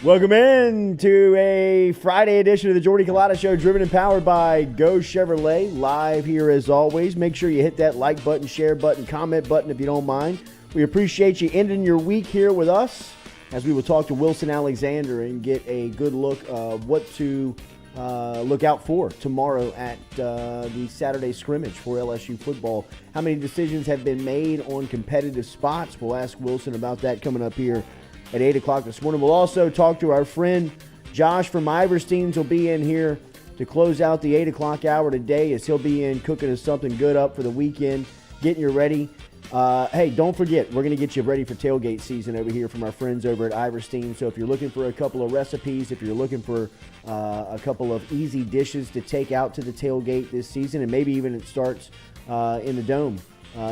Welcome in to a Friday edition of the Jordy Culotta Show, driven and powered by Go Chevrolet. Live here as always. Make sure you hit that like button, share button, comment button if you don't mind. We appreciate you ending your week here with us as we will talk to Wilson Alexander and get a good look of what to look out for tomorrow at the Saturday scrimmage for LSU football. How many decisions have been made on competitive spots? We'll ask Wilson about that coming up here at 8 o'clock this morning. We'll also talk to our friend Josh from Iverstine's. Will be in here to close out the 8 o'clock hour today, as he'll be in cooking us something good up for the weekend, getting you ready. Hey, don't forget, we're going to get you ready for tailgate season over here from our friends over at Iverstine. So if you're looking for a couple of recipes, if you're looking for a couple of easy dishes to take out to the tailgate this season, and maybe even it starts in the Dome,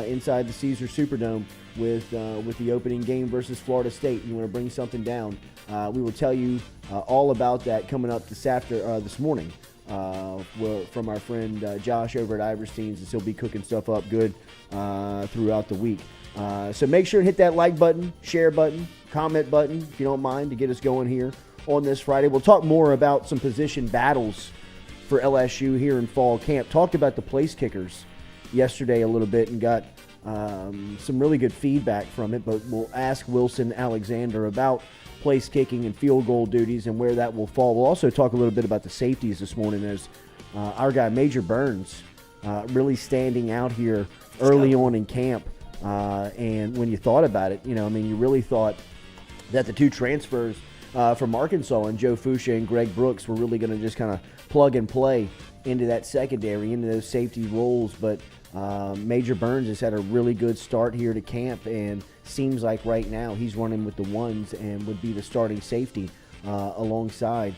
inside the Caesar Superdome, with the opening game versus Florida State. You want to bring something down, we will tell you all about that coming up this morning from our friend Josh over at Iverstine's, as he'll be cooking stuff up good throughout the week. So make sure to hit that like button, share button, comment button, if you don't mind, to get us going here on this Friday. We'll talk more about some position battles for LSU here in fall camp. Talked about the place kickers yesterday a little bit and got some really good feedback from it, but we'll ask Wilson Alexander about place kicking and field goal duties and where that will fall. We'll also talk a little bit about the safeties this morning, as our guy Major Burns really standing out here early on in camp. And when you thought about it, you really thought that the two transfers from Arkansas and Joe Foucha and Greg Brooks were really going to just kind of plug and play into that secondary, into those safety roles, but Major Burns has had a really good start here to camp, and seems like right now he's running with the ones and would be the starting safety alongside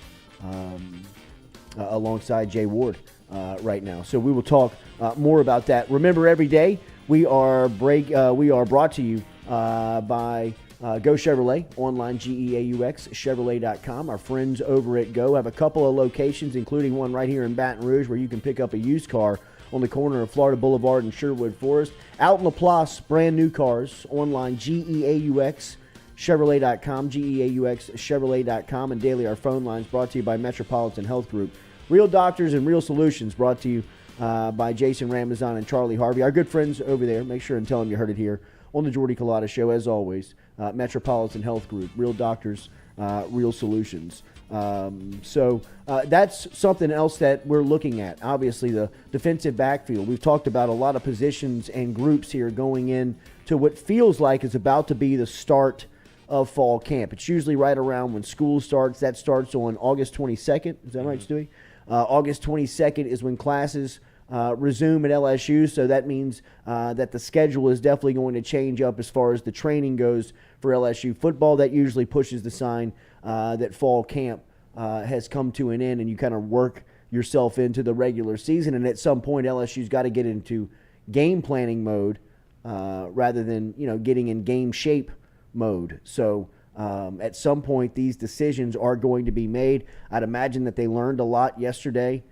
Jay Ward right now. So we will talk more about that. Remember, every day we are brought to you by Go Chevrolet, online, GEAUX, Chevrolet.com. Our friends over at Go have a couple of locations, including one right here in Baton Rouge, where you can pick up a used car on the corner of Florida Boulevard and Sherwood Forest. Out in LaPlace, brand new cars, online, GEAUX, Chevrolet.com, GEAUX, Chevrolet.com. And daily, our phone lines brought to you by Metropolitan Health Group. Real Doctors and Real Solutions brought to you by Jason Ramazan and Charlie Harvey. Our good friends over there, make sure and tell them you heard it here on the Jordy Culotta Show, as always. Metropolitan Health Group, Real Doctors, Real Solutions. So that's something else that we're looking at. Obviously, the defensive backfield. We've talked about a lot of positions and groups here going in to what feels like is about to be the start of fall camp. It's usually right around when school starts. That starts on August 22nd. Is that right, Stewie? August 22nd is when classes resume at LSU, so that means that the schedule is definitely going to change up as far as the training goes for LSU football. That usually pushes the sign that fall camp has come to an end, and you kind of work yourself into the regular season. And at some point, LSU's got to get into game planning mode rather than getting in game shape mode. So at some point, these decisions are going to be made. I'd imagine that they learned a lot yesterday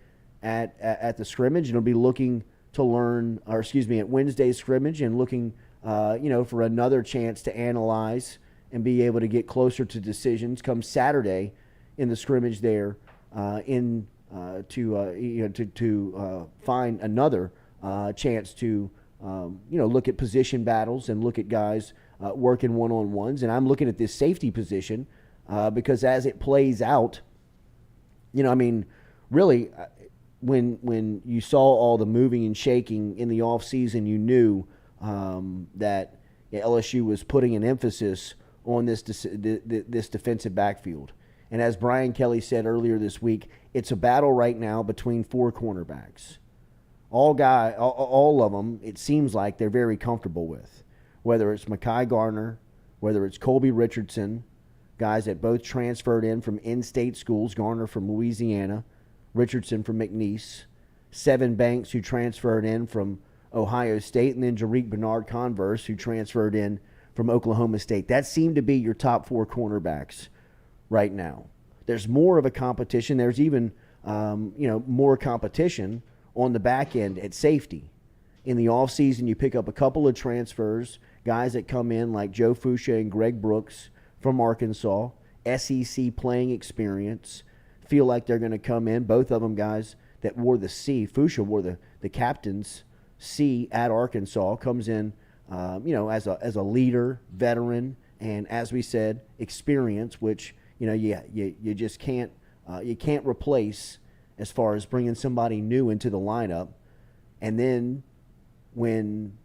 at the scrimmage, and it'll be looking to learn, at Wednesday's scrimmage, and looking, for another chance to analyze and be able to get closer to decisions come Saturday in the scrimmage there, to find another chance to, look at position battles and look at guys working one-on-ones. And I'm looking at this safety position because as it plays out, really, when you saw all the moving and shaking in the offseason, you knew that LSU was putting an emphasis on this defensive backfield. And as Brian Kelly said earlier this week, it's a battle right now between four cornerbacks. All of them, it seems like they're very comfortable with. Whether it's Mekhi Garner, whether it's Colby Richardson, guys that both transferred in from in-state schools, Garner from Louisiana, Richardson from McNeese, Sevyn Banks, who transferred in from Ohio State, and then Jarick Bernard-Converse, who transferred in from Oklahoma State. That seemed to be your top four cornerbacks right now. There's more of a competition. There's even more competition on the back end at safety. In the offseason, you pick up a couple of transfers, guys that come in like Joe Foucha and Greg Brooks from Arkansas, SEC playing experience, feel like they're going to come in. Both of them guys that wore the C. Fuchsia wore the captain's C at Arkansas, comes in, as a leader, veteran, and as we said, experience, which, you just can't replace as far as bringing somebody new into the lineup. And then when,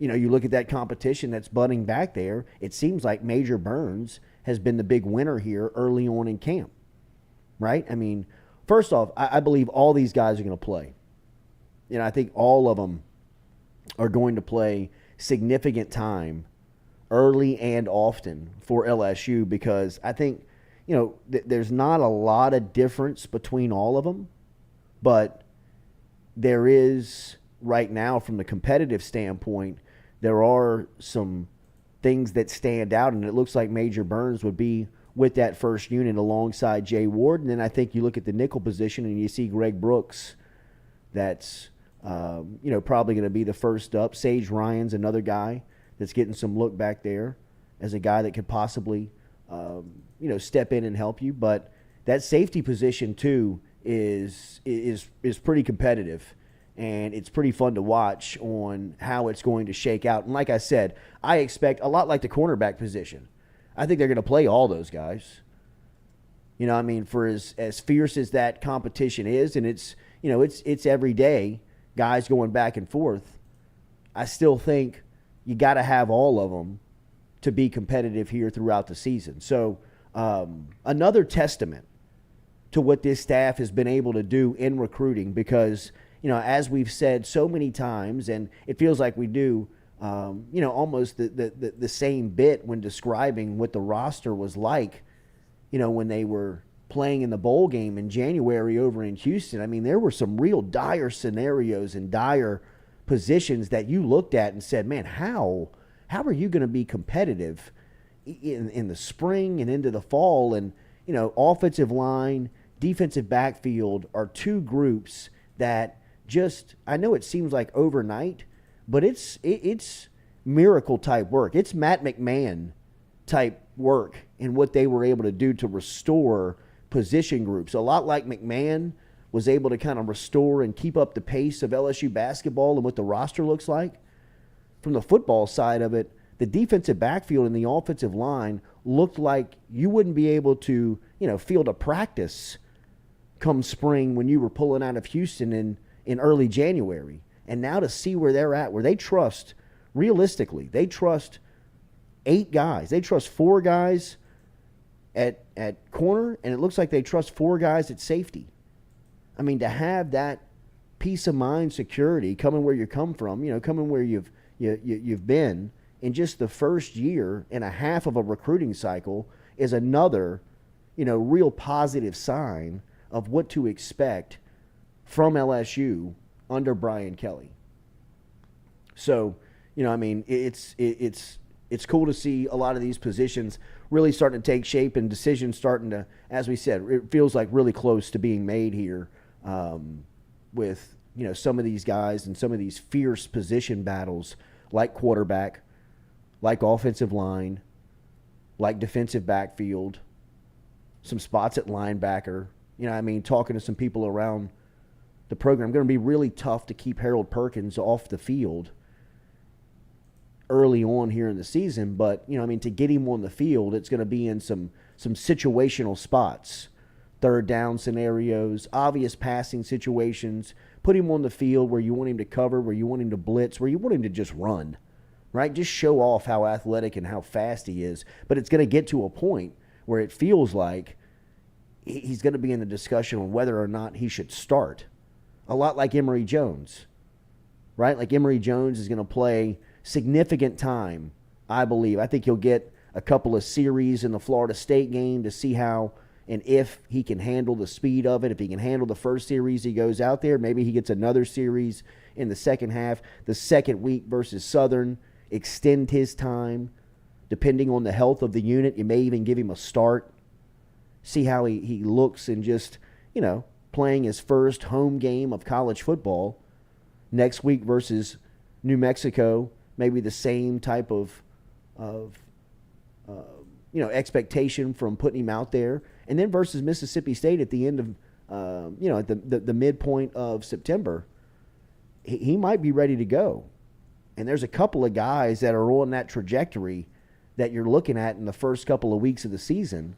you look at that competition that's budding back there, it seems like Major Burns has been the big winner here early on in camp, right? I mean, first off, I believe all these guys are going to play. I think all of them are going to play significant time early and often for LSU, because I think, there's not a lot of difference between all of them, but there is right now from the competitive standpoint, there are some things that stand out, and it looks like Major Burns would be with that first unit alongside Jay Ward. And then I think you look at the nickel position and you see Greg Brooks, that's probably going to be the first up. Sage Ryan's another guy that's getting some look back there as a guy that could possibly step in and help you. But that safety position too is pretty competitive, and it's pretty fun to watch on how it's going to shake out. And like I said, I expect a lot like the cornerback position. I think they're going to play all those guys. For as fierce as that competition is, and it's every day guys going back and forth, I still think you got to have all of them to be competitive here throughout the season. So another testament to what this staff has been able to do in recruiting, because, as we've said so many times, and it feels like we do, almost the same bit when describing what the roster was like, when they were playing in the bowl game in January over in Houston. I mean, there were some real dire scenarios and dire positions that you looked at and said, man, how are you going to be competitive in the spring and into the fall? And, offensive line, defensive backfield are two groups that just, I know it seems like overnight, but it's miracle type work. It's Matt McMahon type work in what they were able to do to restore position groups. A lot like McMahon was able to kind of restore and keep up the pace of LSU basketball and what the roster looks like. From the football side of it, the defensive backfield and the offensive line looked like you wouldn't be able to, field a practice come spring when you were pulling out of Houston in early January. And now to see where they're at, where they trust, realistically, they trust 8 guys. They trust 4 guys at corner, and it looks like they trust 4 guys at safety. I mean, to have that peace of mind security coming where you come from, coming where you've been in just the first year and a half of a recruiting cycle is another, real positive sign of what to expect from LSU under Brian Kelly. So, it's cool to see a lot of these positions really starting to take shape and decisions starting to, as we said, it feels like really close to being made here with, some of these guys and some of these fierce position battles like quarterback, like offensive line, like defensive backfield, some spots at linebacker. Talking to some people around the program, going to be really tough to keep Harold Perkins off the field early on here in the season. But, to get him on the field, it's going to be in some situational spots, third down scenarios, obvious passing situations. Put him on the field where you want him to cover, where you want him to blitz, where you want him to just run, right? Just show off how athletic and how fast he is. But it's going to get to a point where it feels like he's going to be in the discussion on whether or not he should start. A lot like Emory Jones, right? Like Emory Jones is going to play significant time, I believe. I think he'll get a couple of series in the Florida State game to see how and if he can handle the speed of it. If he can handle the first series he goes out there, maybe he gets another series in the second half. The second week versus Southern, extend his time. Depending on the health of the unit, you may even give him a start. See how he looks in just, playing his first home game of college football. Next week versus New Mexico, maybe the same type of expectation from putting him out there. And then versus Mississippi State at the end of, at the midpoint of September, he might be ready to go. And there's a couple of guys that are on that trajectory that you're looking at in the first couple of weeks of the season.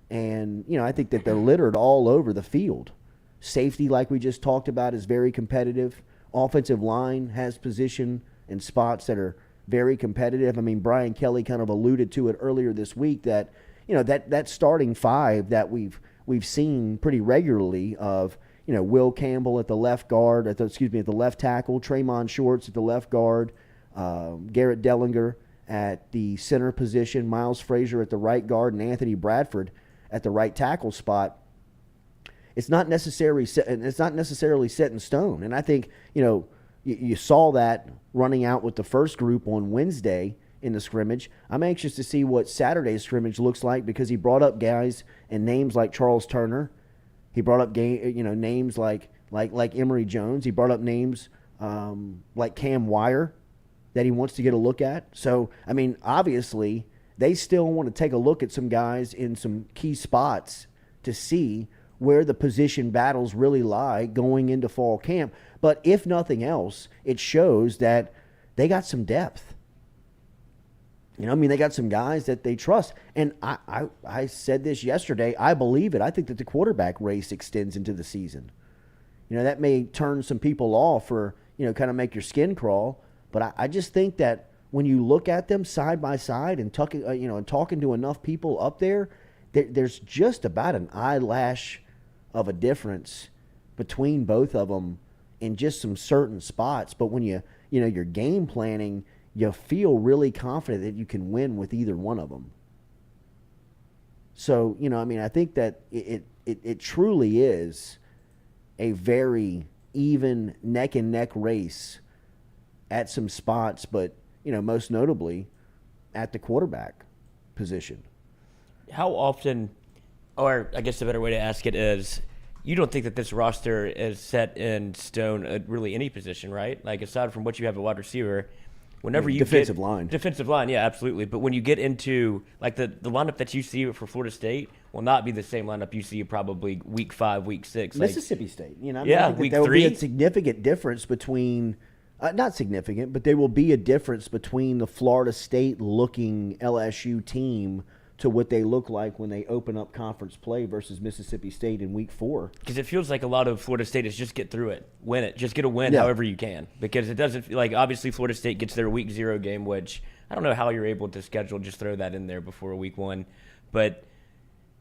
And, I think that they're littered all over the field. Safety, like we just talked about, is very competitive. Offensive line has position and spots that are very competitive. I mean, Brian Kelly kind of alluded to it earlier this week that, that starting five that we've seen pretty regularly of, Will Campbell at the left guard, at the left tackle, Tremont Shorts at the left guard, Garrett Dellinger at the center position, Miles Frazier at the right guard, and Anthony Bradford at the right tackle spot. It's not necessarily set in stone. And I think, you saw that running out with the first group on Wednesday in the scrimmage. I'm anxious to see what Saturday's scrimmage looks like because he brought up guys and names like Charles Turner. He brought up names like Emory Jones. He brought up names like Cam Wire that he wants to get a look at. So, I mean, obviously, they still want to take a look at some guys in some key spots to see where the position battles really lie going into fall camp. But if nothing else, it shows that they got some depth. They got some guys that they trust. And I said this yesterday. I believe it. I think that the quarterback race extends into the season. That may turn some people off or, kind of make your skin crawl. But I just think that when you look at them side by side and talking to enough people up there, there's just about an eyelash of a difference between both of them in just some certain spots. But when you're game planning, you feel really confident that you can win with either one of them. So, I think that it truly is a very even neck and neck race at some spots, but most notably at the quarterback position. How often, or I guess the better way to ask it is, you don't think that this roster is set in stone at really any position, right? Like, aside from what you have at wide receiver, whenever you defensive line, yeah, absolutely. But when you get into, like, the lineup that you see for Florida State will not be the same lineup you see probably week 5, week 6. Mississippi State, week 3. There will be a significant difference between not significant, but there will be a difference between the Florida State-looking LSU team to what they look like when they open up conference play versus Mississippi State in week 4. Because it feels like a lot of Florida State is just get through it, win it, just get a win however you can. Because it doesn't like obviously Florida State gets their week 0 game, which I don't know how you're able to schedule. Just throw that in there before week 1, but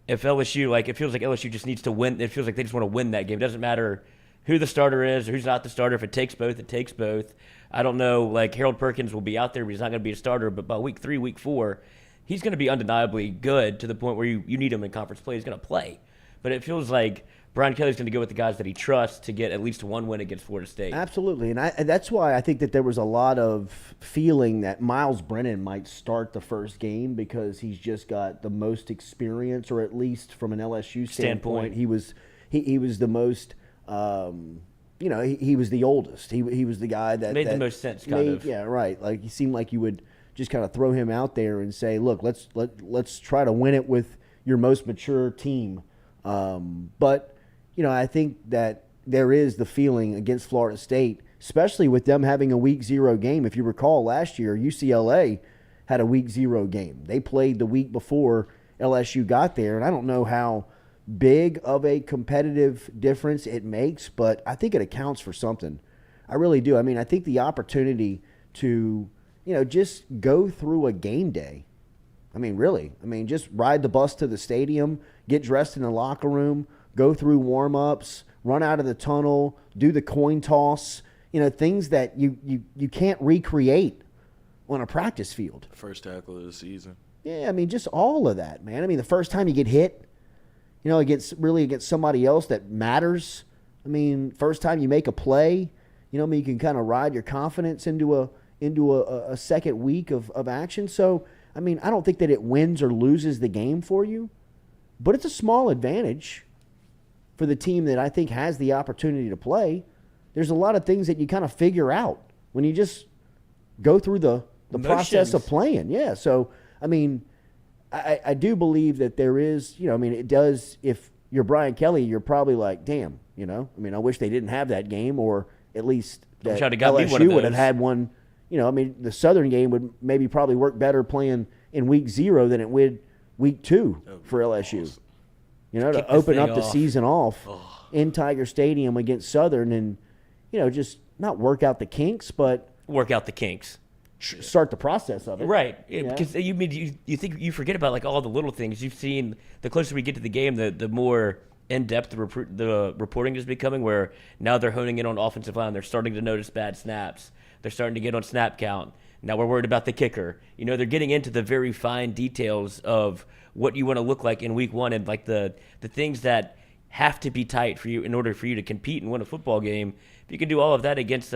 if LSU it feels like LSU just needs to win. It feels like they just want to win that game. It doesn't matter who the starter is or who's not the starter. If it takes both, it takes both. I don't know. Like Harold Perkins will be out there, but he's not going to be a starter. But by week 3, week 4. He's going to be undeniably good to the point where you need him in conference play. He's going to play. But it feels like Brian Kelly's going to go with the guys that he trusts to get at least one win against Florida State. Absolutely. And that's why I think that there was a lot of feeling that Miles Brennan might start the first game because he's just got the most experience, or at least from an LSU standpoint. He was the most he was the oldest. He was the guy that made the most sense, kind of. Yeah, right. Like, he seemed like you would just kind of throw him out there and say, look, let's try to win it with your most mature team. But, I think that there is the feeling against Florida State, especially with them having a week 0 game. If you recall last year, UCLA had a week 0 game. They played the week before LSU got there, and I don't know how big of a competitive difference it makes, but I think it accounts for something. I really do. I mean, I think the opportunity to just go through a game day. I mean, really. I mean, just ride the bus to the stadium, get dressed in the locker room, go through warm-ups, run out of the tunnel, do the coin toss, things that you can't recreate on a practice field. First tackle of the season. Yeah, I mean, just all of that, man. I mean, the first time you get hit, against somebody else that matters. I mean, first time you make a play, you can kind of ride your confidence into a second week of action. So, I mean, I don't think that it wins or loses the game for you, but it's a small advantage for the team that I think has the opportunity to play. There's a lot of things that you kind of figure out when you just go through the process of playing. Yeah, so, I mean, I do believe that there is, I mean, it does. If you're Brian Kelly, you're probably like, damn, I mean, I wish they didn't have that game, or at least that LSU would have had one. I mean, the Southern game would maybe probably work better playing in week 0 than it would week 2 for LSU. Awesome. To open up the season off in Tiger Stadium against Southern, and just not work out the kinks, but work out the kinks. Start the process of it, right? Because you think you forget about like all the little things you've seen. The closer we get to the game, the more in depth the reporting is becoming. Where now they're honing in on offensive line. They're starting to notice bad snaps. They're starting to get on snap count. Now we're worried about the kicker. They're getting into the very fine details of what you want to look like in week 1, and like the things that have to be tight for you in order for you to compete and win a football game. If you can do all of that against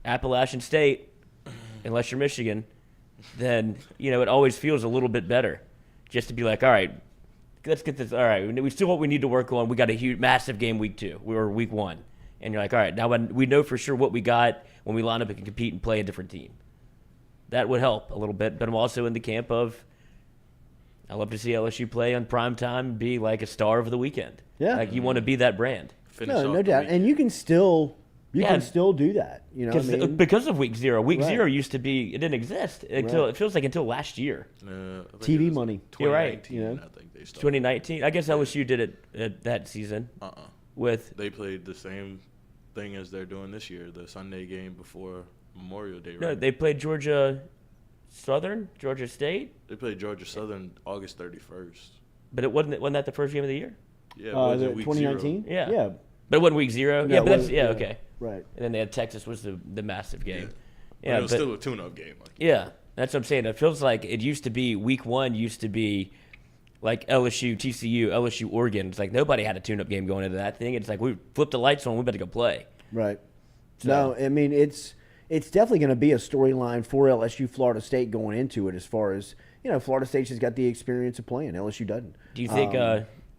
Appalachian State, unless you're Michigan, then, it always feels a little bit better just to be like, all right, let's get this. All right, we still what we need to work on. We got a huge, massive game week 2. We were week 1. And you're like, all right, now we know for sure what we got when we line up and can compete and play a different team. That would help a little bit. But I'm also in the camp of I love to see LSU play on prime time and be like a star of the weekend. Yeah. Like you want to be that brand. No doubt. And you can still do that. Because of week 0. Week 0 used to be, it didn't exist until it feels like until last year. TV money. You're right. I think they started. 2019. I guess LSU did it that season. They played the same thing as they're doing this year, the Sunday game before Memorial Day. Right? No, they played Georgia State. They played Georgia Southern August 31st. But it wasn't that the first game of the year? Yeah, it was week 2019. Yeah. But it wasn't week 0. Yeah, but that's okay. Right. And then they had Texas was the massive game. Yeah, it was still a tune-up game. Yeah, that's what I'm saying. It feels like it used to be week 1 used to be like LSU, TCU, LSU, Oregon. It's like nobody had a tune-up game going into that thing. It's like we flipped the lights on. We better go play. Right. So, no, I mean it's definitely going to be a storyline for LSU, Florida State going into it. As far as Florida State's just got the experience of playing. LSU doesn't. Do you think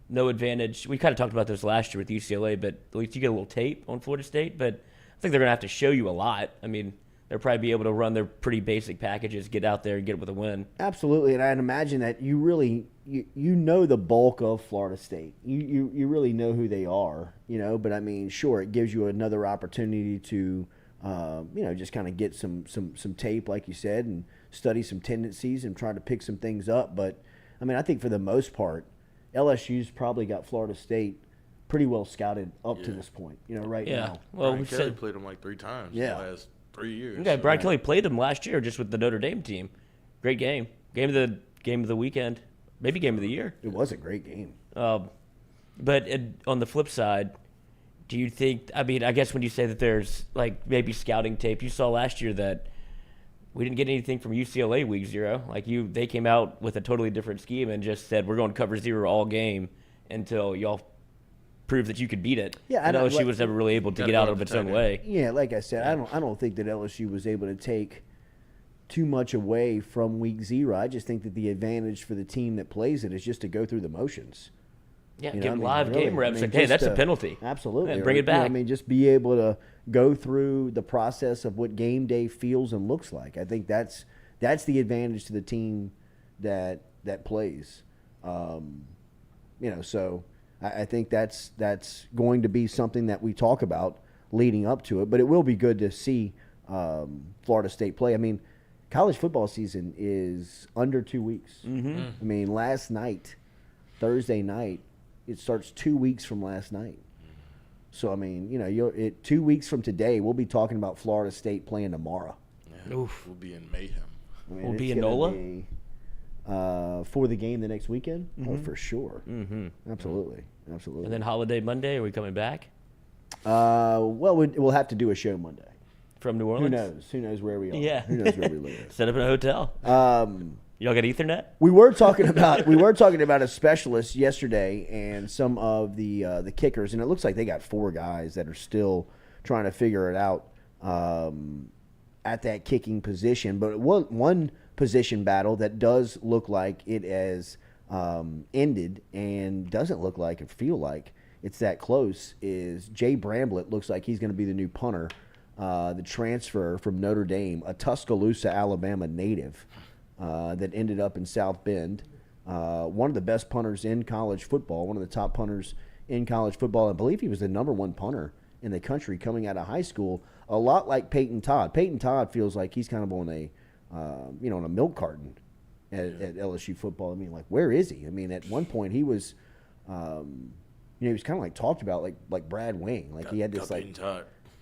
no advantage? We kind of talked about this last year with UCLA, but at least you get a little tape on Florida State. But I think they're going to have to show you a lot. I mean, they'll probably be able to run their pretty basic packages, get out there and get it with a win. Absolutely, and I'd imagine that you really you know the bulk of Florida State. You really know who they are, But I mean, sure, it gives you another opportunity to just kind of get some tape, like you said, and study some tendencies and try to pick some things up. But I mean, I think for the most part, LSU's probably got Florida State pretty well scouted up to this point, right now. Well, Brian Kelly played them like 3 times in the last 3 years. Okay, Brian Kelly played them last year just with the Notre Dame team. Great game. Game of the weekend. Maybe game of the year. It was a great game. But on the flip side, do you think, I mean, I guess when you say that there's like maybe scouting tape, you saw last year that we didn't get anything from UCLA week 0. Like they came out with a totally different scheme and just said, we're going to cover 0 all game until y'all prove that you could beat it. Yeah, and LSU was never really able to get out of its own way. Yeah, like I said, I don't think that LSU was able to take too much away from week 0. I just think that the advantage for the team that plays it is just to go through the motions. Yeah, give live game reps. Hey, that's a penalty. Absolutely. Yeah, bring it back. Just be able to go through the process of what game day feels and looks like. I think that's the advantage to the team that plays. So I think that's going to be something that we talk about leading up to it. But it will be good to see Florida State play. I mean, college football season is under 2 weeks. Mm-hmm. I mean, last night, Thursday night, it starts 2 weeks from last night. So, I mean, 2 weeks from today, we'll be talking about Florida State playing tomorrow. Yeah, we'll be in mayhem. We'll be in NOLA? For the game the next weekend? Mm-hmm. Oh, for sure. Mm-hmm. Absolutely. And then Holiday Monday, are we coming back? We'll have to do a show Monday. From New Orleans? Who knows where we are? Yeah. Who knows where we live? Set up in a hotel. Y'all got Ethernet? We were talking about a specialist yesterday and some of the kickers, and it looks like they got 4 guys that are still trying to figure it out at that kicking position. But one position battle that does look like it has ended and doesn't look like or feel like it's that close is Jay Bramblett. Looks like he's going to be the new punter, the transfer from Notre Dame, a Tuscaloosa, Alabama native. that ended up in South Bend. One of the best punters in college football, one of the top punters in college football. I believe he was the number one punter in the country coming out of high school, a lot like Peyton Todd. Peyton Todd feels like he's kind of on a, on a milk carton at LSU football. I mean, like, where is he? I mean, at one point he was, he was kind of like talked about like Brad Wing. Like he had this like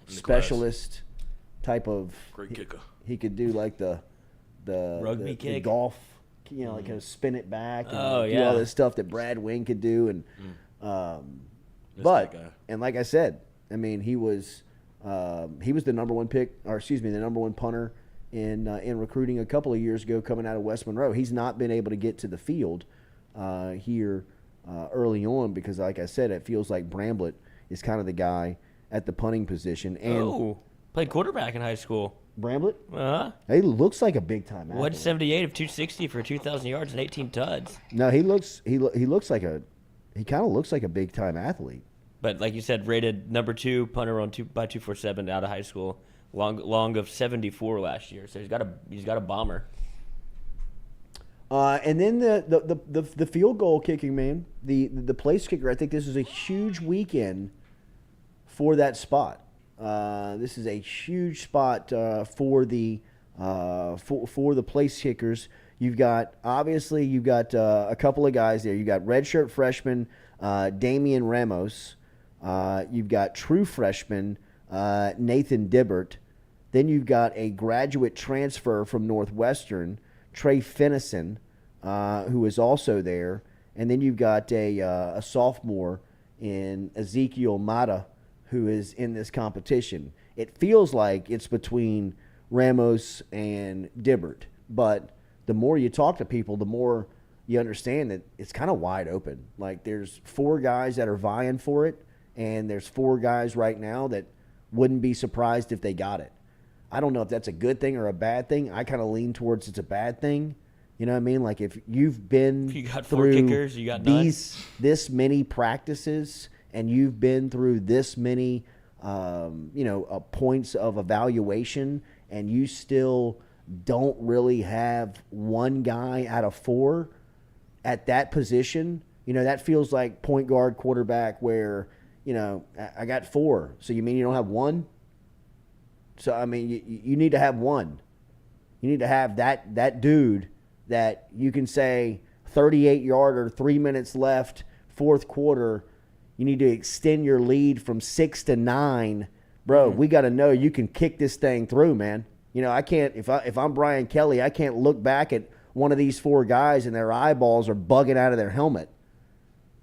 specialist type of great kicker. He could do like the rugby kick, the golf, like kind of spin it back and do yeah, all this stuff that Brad Wing could do. And but and like I said, I mean, he was the number one pick, or excuse me, the number one punter in recruiting a couple of years ago coming out of West Monroe. He's not been able to get to the field here early on because, like I said, it feels like Bramblett is kind of the guy at the punting position. And played quarterback in high school. Bramblett? Uh-huh. He looks like a big-time athlete. 178 of 260 for 2,000 yards and 18 tuds. No, he kind of looks like a big-time athlete. But like you said, rated number 2 punter on 2x247 out of high school. Long of 74 last year. So he's got a bomber. And then the field goal kicking, man, the place kicker. I think this is a huge weekend for that spot. This is a huge spot for the place kickers. You've got a couple of guys there. You got redshirt freshman Damian Ramos. You've got true freshman Nathan Dibbert. Then you've got a graduate transfer from Northwestern, Trey Finnison, who is also there. And then you've got a sophomore in Ezekiel Mata, who is in this competition. It feels like it's between Ramos and Dibbert, but the more you talk to people, the more you understand that it's kind of wide open. Like there's 4 guys that are vying for it, and there's 4 guys right now that wouldn't be surprised if they got it. I don't know if that's a good thing or a bad thing. I kind of lean towards it's a bad thing. You know what I mean? Like if you've been through kickers, you got this many practices and you've been through this many points of evaluation and you still don't really have one guy out of 4 at that position, that feels like point guard, quarterback where, I got 4. So you mean you don't have one? So, I mean, you need to have one. You need to have that dude that you can say 38-yarder, 3 minutes left, fourth quarter. You need to extend your lead from 6 to 9. Bro, we got to know you can kick this thing through, man. I can't, if I'm Brian Kelly, I can't look back at one of these 4 guys and their eyeballs are bugging out of their helmet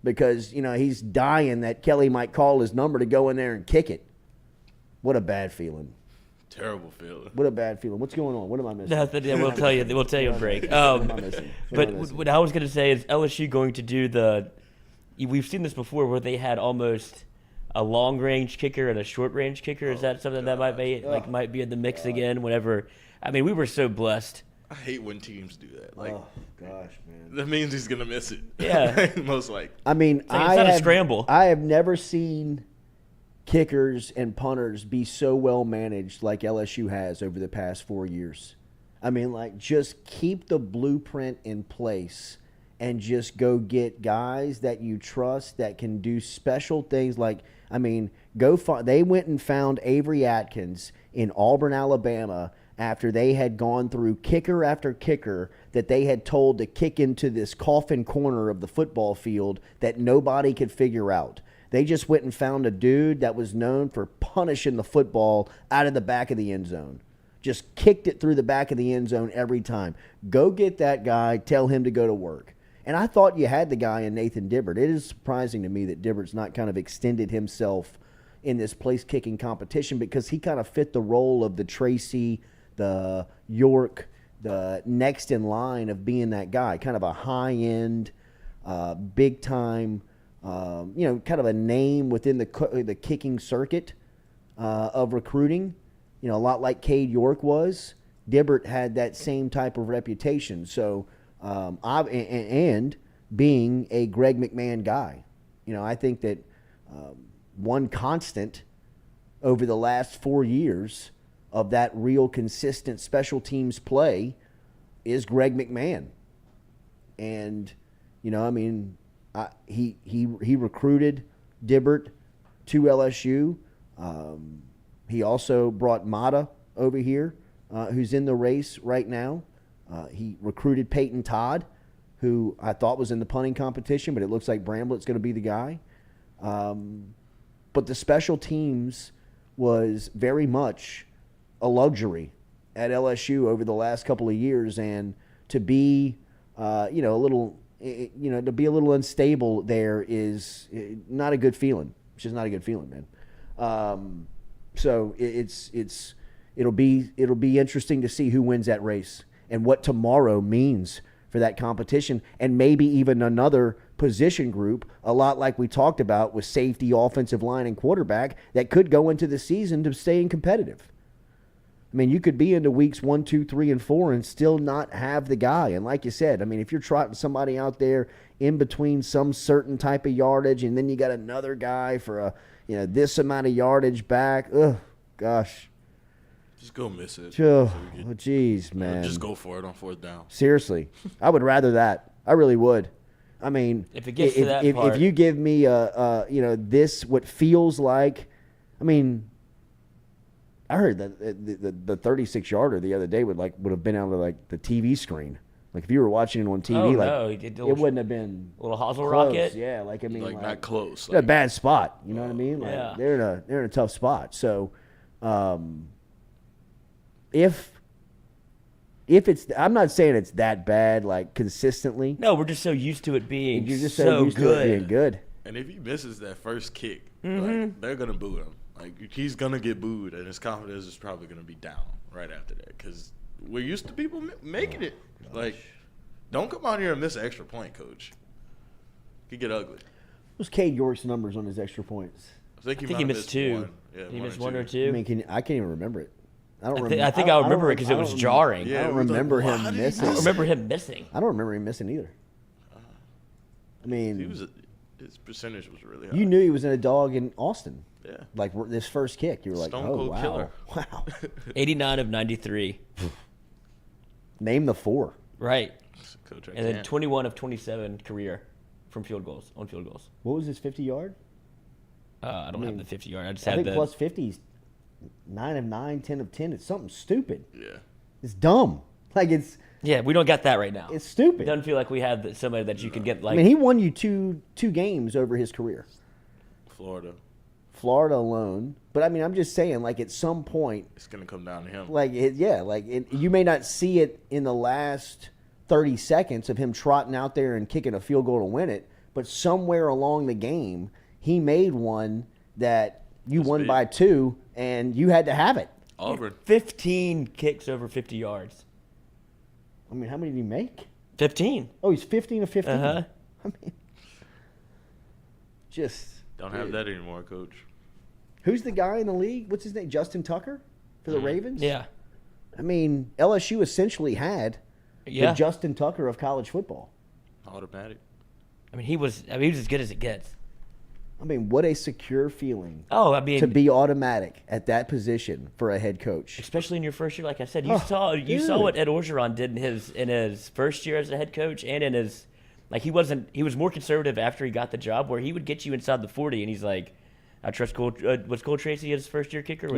because, he's dying that Kelly might call his number to go in there and kick it. What a bad feeling. Terrible feeling. What a bad feeling. What's going on? What am I missing? Nothing. We'll tell you. We'll tell you a break. But what I was going to say is LSU going to do we've seen this before where they had almost a long range kicker and a short range kicker. Is that something that might be in the mix again? Whenever, I mean, we were so blessed. I hate when teams do that. Oh gosh, man. That means he's gonna miss it. Yeah, most likely. I mean, it's not a scramble. I have never seen kickers and punters be so well managed like LSU has over the past 4 years. I mean, like, just keep the blueprint in place and just go get guys that you trust that can do special things. Like, I mean, they went and found Avery Atkins in Auburn, Alabama, after they had gone through kicker after kicker that they had told to kick into this coffin corner of the football field that nobody could figure out. They just went and found a dude that was known for punishing the football out of the back of the end zone. Just kicked it through the back of the end zone every time. Go get that guy. Tell him to go to work. And I thought you had the guy in Nathan Dibbert. It is surprising to me that Dibbert's not kind of extended himself in this place-kicking competition because he kind of fit the role of the Tracy, the York, the next in line of being that guy, kind of a high-end, big-time, kind of a name within the kicking circuit of recruiting. A lot like Cade York was. Dibbert had that same type of reputation. So, and being a Greg McMahon guy, I think that one constant over the last 4 years of that real consistent special teams play is Greg McMahon. And, he recruited Dibbert to LSU. He also brought Mata over here, who's in the race right now. He recruited Peyton Todd, who I thought was in the punting competition, but it looks like Bramblett's going to be the guy. But the special teams was very much a luxury at LSU over the last couple of years, and to be, to be a little unstable there is not a good feeling. It's just not a good feeling, man. So it'll be interesting to see who wins that race and what tomorrow means for that competition, and maybe even another position group, a lot like we talked about with safety, offensive line, and quarterback, that could go into the season to staying competitive. I mean, you could be into weeks 1, 2, 3, and 4 and still not have the guy. And like you said, I mean, if you're trotting somebody out there in between some certain type of yardage, and then you got another guy for this amount of yardage back, gosh. Just go miss it. Oh, jeez, man. Just go for it on 4th down. Seriously, I would rather that. I really would. I mean, if it gets to that part, if you give me this what feels like, I mean, I heard that the 36-yarder the other day would have been out of like the TV screen. Like if you were watching it on TV, it wouldn't have been a little hosel close. rocket. Yeah, like not close. A bad spot. You know what I mean? Like, yeah. They're in a tough spot. So, if it's, I'm not saying it's that bad, like consistently. No, we're just so used to it being You're just so used good. to it being good. And if he misses that first kick, they're gonna boo him. Like he's gonna get booed, and his confidence is probably gonna be down right after that because we're used to people making it. Like, don't come out here and miss an extra point, coach. It could get ugly. What's Cade York's numbers on his extra points? I think he missed 2. One. Yeah, he missed 1 1 or 2. I mean, I can't even remember it. I think I remember it because it was jarring. Yeah, I don't remember him missing. I don't remember him missing. I don't remember him missing either. I mean, his percentage was really high. You knew he was in a dog in Austin. Yeah. Like this first kick, you were like, Stone oh, Cold wow. Killer. Wow. 89 of 93. Name the 4. Right. Coach, and then 21 of 27 career from field goals, on field goals. What was his 50-yard? I don't have the 50-yard. I just I had think the plus 50's 9 of 9, 10 of 10. It's something stupid. Yeah. It's dumb. Like Yeah, we don't got that right now. It's stupid. It doesn't feel like we have somebody that you can get like. I mean, he won you two games over his career. Florida alone. But I mean, I'm just saying, like at some point, it's gonna come down to him. Like you may not see it in the last 30 seconds of him trotting out there and kicking a field goal to win it, but somewhere along the game, he made one that you won by 2, and you had to have it. Auburn. 15 kicks over 50 yards. I mean, how many did he make? 15. Oh, he's 15 of 15. Uh-huh. I mean, just don't have that anymore, Coach. Who's the guy in the league? What's his name? Justin Tucker for the Ravens? Yeah. I mean, LSU essentially had the Justin Tucker of college football. Automatic. I mean, he was as good as it gets. I mean, what a secure feeling. Oh, I mean, to be automatic at that position for a head coach, especially in your first year. Like I said, you saw what Ed Orgeron did in his first year as a head coach, and in his he was more conservative after he got the job, where he would get you inside the 40, and he's like, I trust Cole. Was Cole Tracy his first year kicker?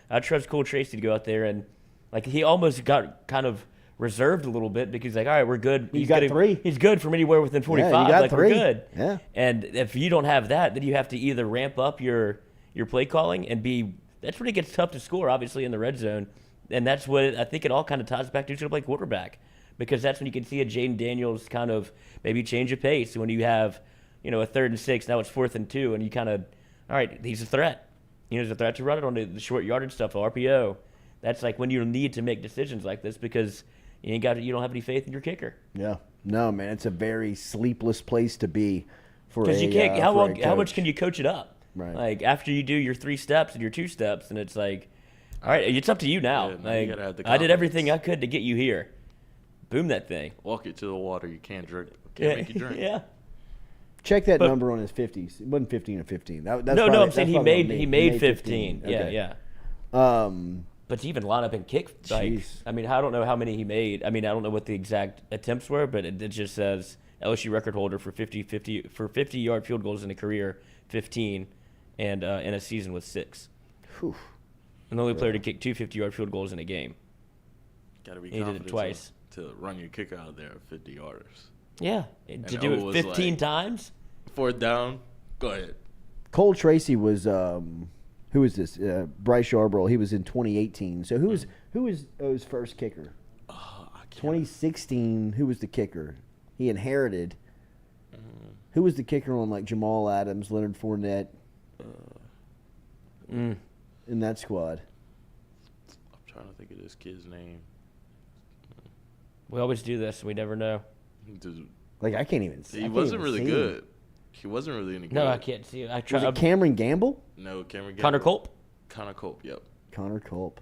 I trust Cole Tracy to go out there, and like he almost got kind of reserved a little bit because like, all right, we're good. He's got 3. He's good from anywhere within 45. Yeah, you got 3. We're good. Yeah. And if you don't have that, then you have to either ramp up your play calling and be. That's when it gets tough to score, obviously, in the red zone, and that's what I think it all kind of ties back to who's going to play quarterback, because that's when you can see a Jaden Daniels kind of maybe change of pace when you have, a 3rd and 6. Now it's 4th and 2, and you kind of, all right, he's a threat. He's a threat to run it on the short yardage stuff, RPO. That's like when you need to make decisions like this because you don't have any faith in your kicker. Yeah, no, man, it's a very sleepless place to be for because you can't. How much can you coach it up? Right. Like after you do your 3 steps and your 2 steps, and it's like, all right, it's up to you now. You gotta have the I did everything I could to get you here. Boom that thing. Walk it to the water. You can't drink. Can't make you drink. Yeah. Check that number on his 50s. It wasn't 15 or 15. I'm saying he made 15. Okay. Yeah. But to even line up and kick, like, Jeez. I mean, I don't know how many he made. I mean, I don't know what the exact attempts were, but it just says LSU record holder for 50-yard field goals in a career, 15, and in a season with 6. Whew. And the only player to kick 2 50-yard field goals in a game. Got to be He did it confident twice. to run your kicker out there at 50 yarders. Yeah, to do it 15 times. 4th down. Go ahead. Cole Tracy was who was this? Bryce Yarbrough. He was in 2018. So who was O's first kicker? 2016. Who was the kicker? He inherited. Who was the kicker on like Jamal Adams, Leonard Fournette, in that squad? I'm trying to think of this kid's name. We always do this. We never know. Like I can't even. He wasn't really good. He wasn't really any good. No, I can't see it. I Was tried. it Cameron Gamble? No, Cameron Gamble. Connor Culp? Connor Culp, yep. Connor Culp.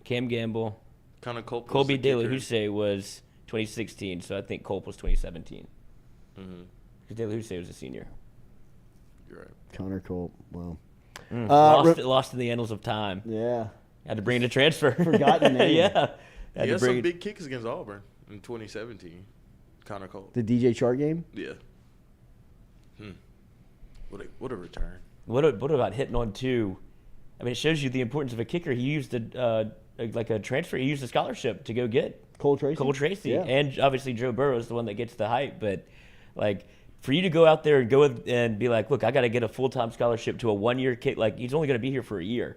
Cam Gamble. Connor Culp. Colby De La Houssaye was 2016, so I think Culp was 2017. Because De La Houssaye was a senior. You're right. Connor Culp. Well, Lost in the annals of time. yeah. Had to bring in a transfer. Forgotten name. Yeah. He had some big kicks against Auburn in 2017. Connor Culp. The DJ Chark game. Yeah. What a return. What about hitting on 2? I mean, it shows you the importance of a kicker. He used like a transfer. He used a scholarship to go get Cole Tracy. Yeah. And obviously Joe Burrow is the one that gets the hype. But like for you to go out there and be like, look, I got to get a full-time scholarship to a 1-year kick. Like he's only going to be here for a year.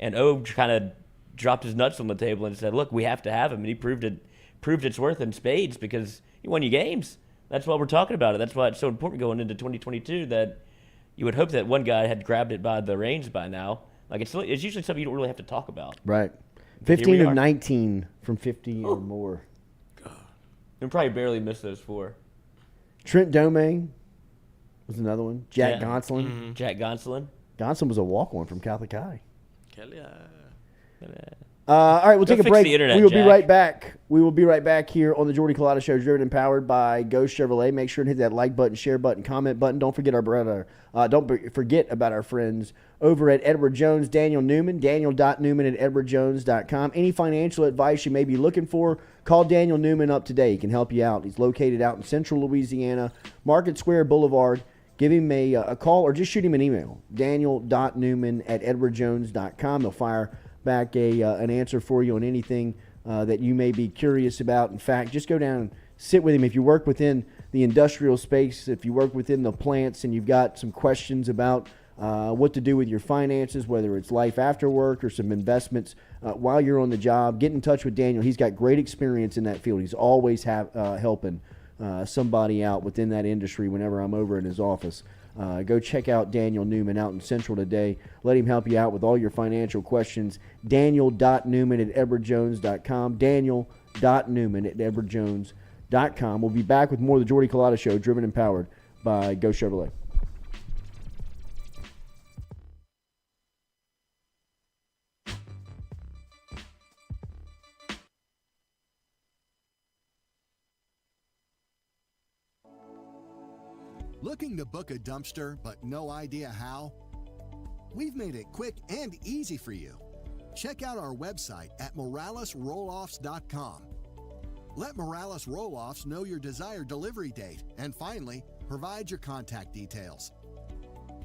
And O kind of dropped his nuts on the table and said, look, we have to have him. And he proved its worth in spades because he won you games. That's why we're talking about it. That's why it's so important going into 2022 that you would hope that one guy had grabbed it by the reins by now. Like it's usually something you don't really have to talk about. Right. 15 of 19 from 50 or more. God. And probably barely missed those 4. Trent Domingue was another one. Jack Gonsolin. Jack Gonsolin. Gonsolin was a walk-on from Catholic High. Kelly. All right, we'll take a fix break. the internet, We will be Jack. right back. We will be right back here on the Jordy Culotta Show, driven and powered by Ghost Chevrolet. Make sure and hit that like button, share button, comment button. Don't forget forget about our friends over at Edward Jones, Daniel Newman, daniel.newman@edwardjones.com. Any financial advice you may be looking for, call Daniel Newman up today. He can help you out. He's located out in central Louisiana, Market Square Boulevard. Give him a call or just shoot him an email, daniel.newman@edwardjones.com. He'll fire back an answer for you on anything that you may be curious about. In fact, just go down and sit with him. If you work within the industrial space, if you work within the plants and you've got some questions about what to do with your finances, whether it's life after work or some investments while you're on the job, get in touch with Daniel. He's got great experience in that field. He's always helping somebody out within that industry whenever I'm over in his office. Go check out Daniel Newman out in Central today. Let him help you out with all your financial questions. Daniel.Newman@EdwardJones.com. Daniel.Newman@EdwardJones.com. We'll be back with more of the Jordy Culotta Show, driven and powered by Go Chevrolet. Looking to book a dumpster but no idea how? We've made it quick and easy for you. Check out our website at moralesrolloffs.com. Let Morales Roll-Offs know your desired delivery date, and finally, provide your contact details.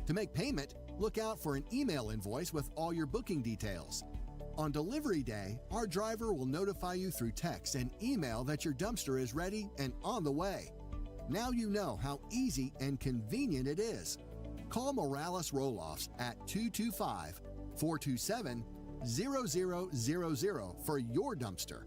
To make payment, look out for an email invoice with all your booking details. On delivery day, our driver will notify you through text and email that your dumpster is ready and on the way. Now you know how easy and convenient it is. Call Morales Roll-Offs at 225-427-0000 for your dumpster.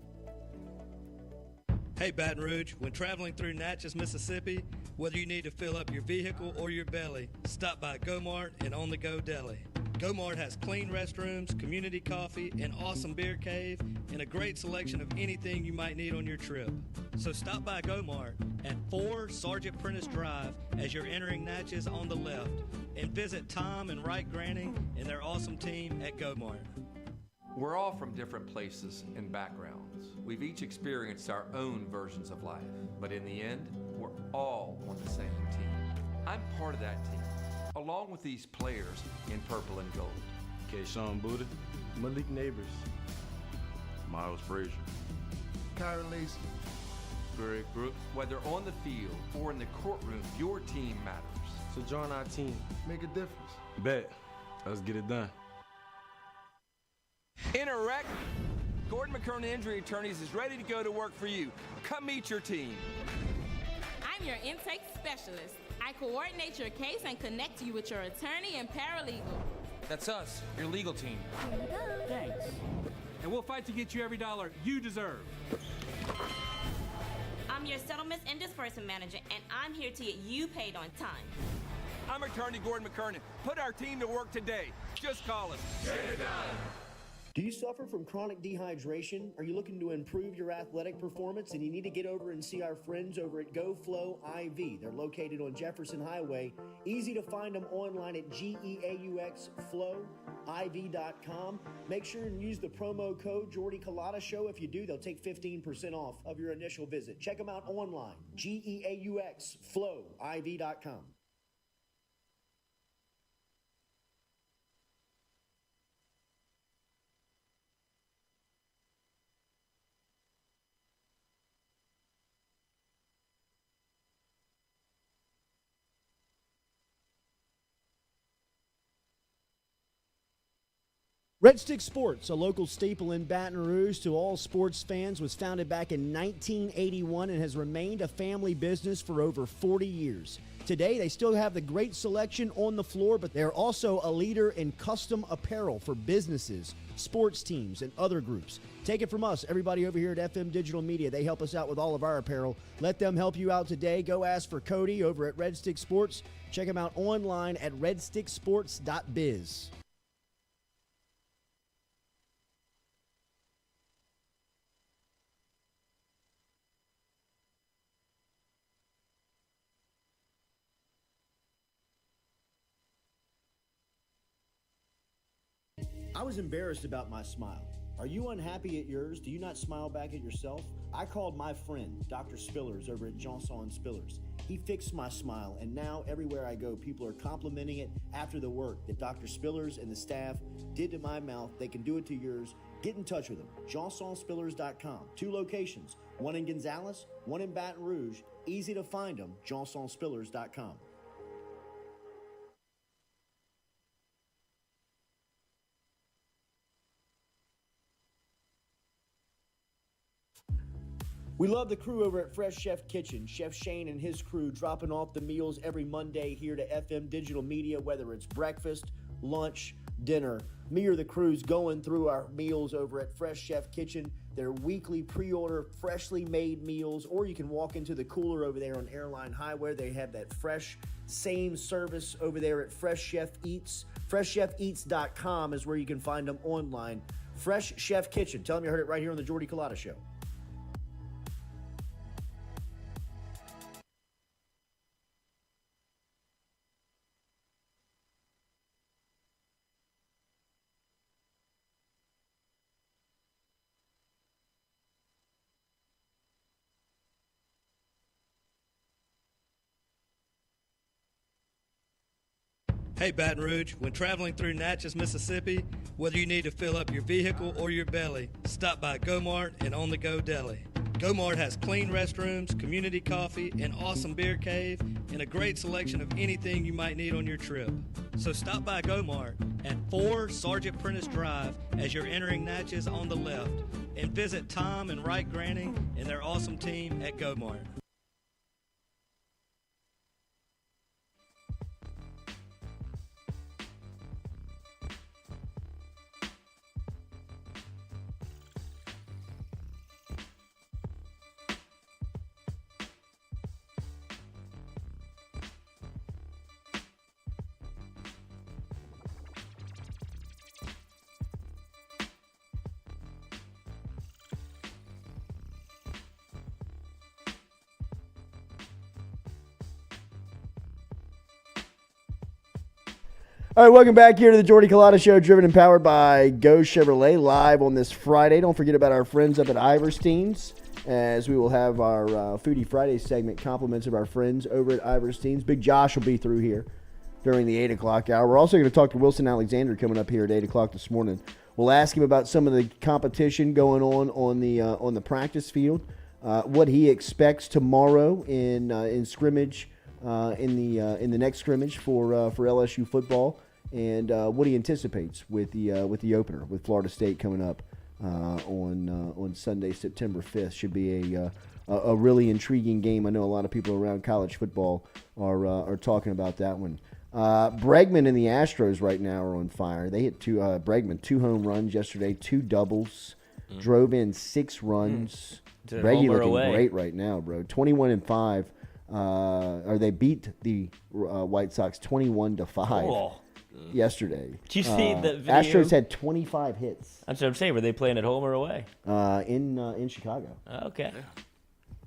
Hey Baton Rouge, when traveling through Natchez, Mississippi, whether you need to fill up your vehicle or your belly, stop by Go-Mart and On The Go Deli. Go-Mart has clean restrooms, community coffee, an awesome beer cave, and a great selection of anything you might need on your trip. So stop by Go-Mart at 4 Sergeant Prentice Drive as you're entering Natchez on the left, and visit Tom and Wright Granning and their awesome team at Go-Mart. We're all from different places and backgrounds. We've each experienced our own versions of life, but in the end, we're all on the same team. I'm part of that team, along with these players in purple and gold. Kayshawn Buddha, Malik Neighbors, Miles Frazier, Kyron Lacy, Greg Brooks. Whether on the field or in the courtroom, your team matters. So join our team. Make a difference. Bet. Let's get it done. In a wreck, Gordon McKernan Injury Attorneys is ready to go to work for you. Come meet your team. I'm your intake specialist. I coordinate your case and connect you with your attorney and paralegal. That's us, your legal team. Thanks. And we'll fight to get you every dollar you deserve. I'm your settlements and disbursement manager, and I'm here to get you paid on time. I'm attorney Gordon McKernan. Put our team to work today. Just call us. Get it done. Do you suffer from chronic dehydration? Are you looking to improve your athletic performance and you need to get over and see our friends over at GoFlow IV? They're located on Jefferson Highway. Easy to find them online at GEAUXFlowIV.com. Make sure and use the promo code Jordy Culotta Show. If you do, they'll take 15% off of your initial visit. Check them out online, GEAUXFlowIV.com. Red Stick Sports, a local staple in Baton Rouge to all sports fans, was founded back in 1981 and has remained a family business for over 40 years. Today, they still have the great selection on the floor, but they're also a leader in custom apparel for businesses, sports teams, and other groups. Take it from us, everybody over here at FM Digital Media. They help us out with all of our apparel. Let them help you out today. Go ask for Cody over at Red Stick Sports. Check him out online at redsticksports.biz. I was embarrassed about my smile. Are you unhappy at yours? Do you not smile back at yourself? I called my friend, Dr. Spillers, over at Johnson Spillers. He fixed my smile, and now everywhere I go, people are complimenting it after the work that Dr. Spillers and the staff did to my mouth. They can do it to yours. Get in touch with them. JohnsonSpillers.com. 2 locations, one in Gonzales, one in Baton Rouge. Easy to find them, JohnsonSpillers.com. We love the crew over at Fresh Chef Kitchen. Chef Shane and his crew dropping off the meals every Monday here to FM Digital Media, whether it's breakfast, lunch, dinner. Me or the crew's going through our meals over at Fresh Chef Kitchen. Their weekly pre-order, freshly made meals, or you can walk into the cooler over there on Airline Highway. They have that fresh, same service over there at Fresh Chef Eats. FreshChefEats.com is where you can find them online. Fresh Chef Kitchen. Tell them you heard it right here on the Jordy Culotta Show. Hey Baton Rouge, when traveling through Natchez, Mississippi, whether you need to fill up your vehicle or your belly, stop by Go-Mart and On The Go Deli. Go-Mart has clean restrooms, community coffee, an awesome beer cave, and a great selection of anything you might need on your trip. So stop by Go-Mart at 4 Sergeant Prentice Drive as you're entering Natchez on the left, and visit Tom and Wright Granning and their awesome team at Go-Mart. All right, welcome back here to the Jordy Culotta Show, driven and powered by Go Chevrolet, live on this Friday. Don't forget about our friends up at Iverstine's, as we will have our Foodie Friday segment, compliments of our friends over at Iverstine's. Big Josh will be through here during the 8 o'clock hour. We're also going to talk to Wilson Alexander coming up here at 8 o'clock this morning. We'll ask him about some of the competition going on the practice field, what he expects tomorrow in scrimmage, in the next scrimmage for LSU football, and what he anticipates with the opener with Florida State coming up on Sunday, September 5th. Should be a really intriguing game. I know a lot of people around college football are talking about that one. Bregman and the Astros right now are on fire. They hit Bregman 2 home runs yesterday, 2 doubles, drove in 6 runs. Breggy looking great right now, bro. 21-5. Or they beat the White Sox 21-5 yesterday. Did you see the video? Astros had 25 hits. That's what I'm saying. Were they playing at home or away? In Chicago. Okay.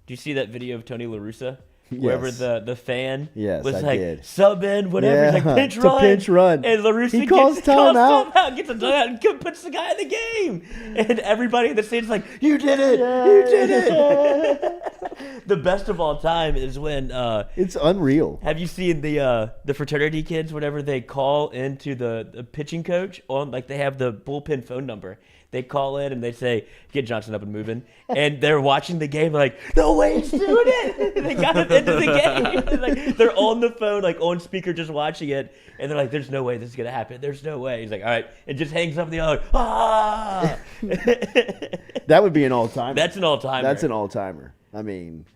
Do you see that video of Tony La Russa? Wherever Yes. the fan Yes, was I like, did. sub in, whatever. Yeah, He's like, it's a pinch run. And La Russa He calls timeout. Gets a timeout and puts the guy in the game. And everybody in the stands like, you did it. You did it. The best of all time is when it's unreal. Have you seen the fraternity kids, whenever they call into the pitching coach on, like, they have the bullpen phone number. They call in and they say, get Johnson up and moving. And they're watching the game like, no way he's doing it. They got him into the game. Like, they're on the phone, like on speaker, just watching it. And they're like, there's no way this is going to happen. There's no way. He's like, all right. And just hangs up the other. Ah! That would be an all-timer. That's an all-timer. That's an all-timer. I mean,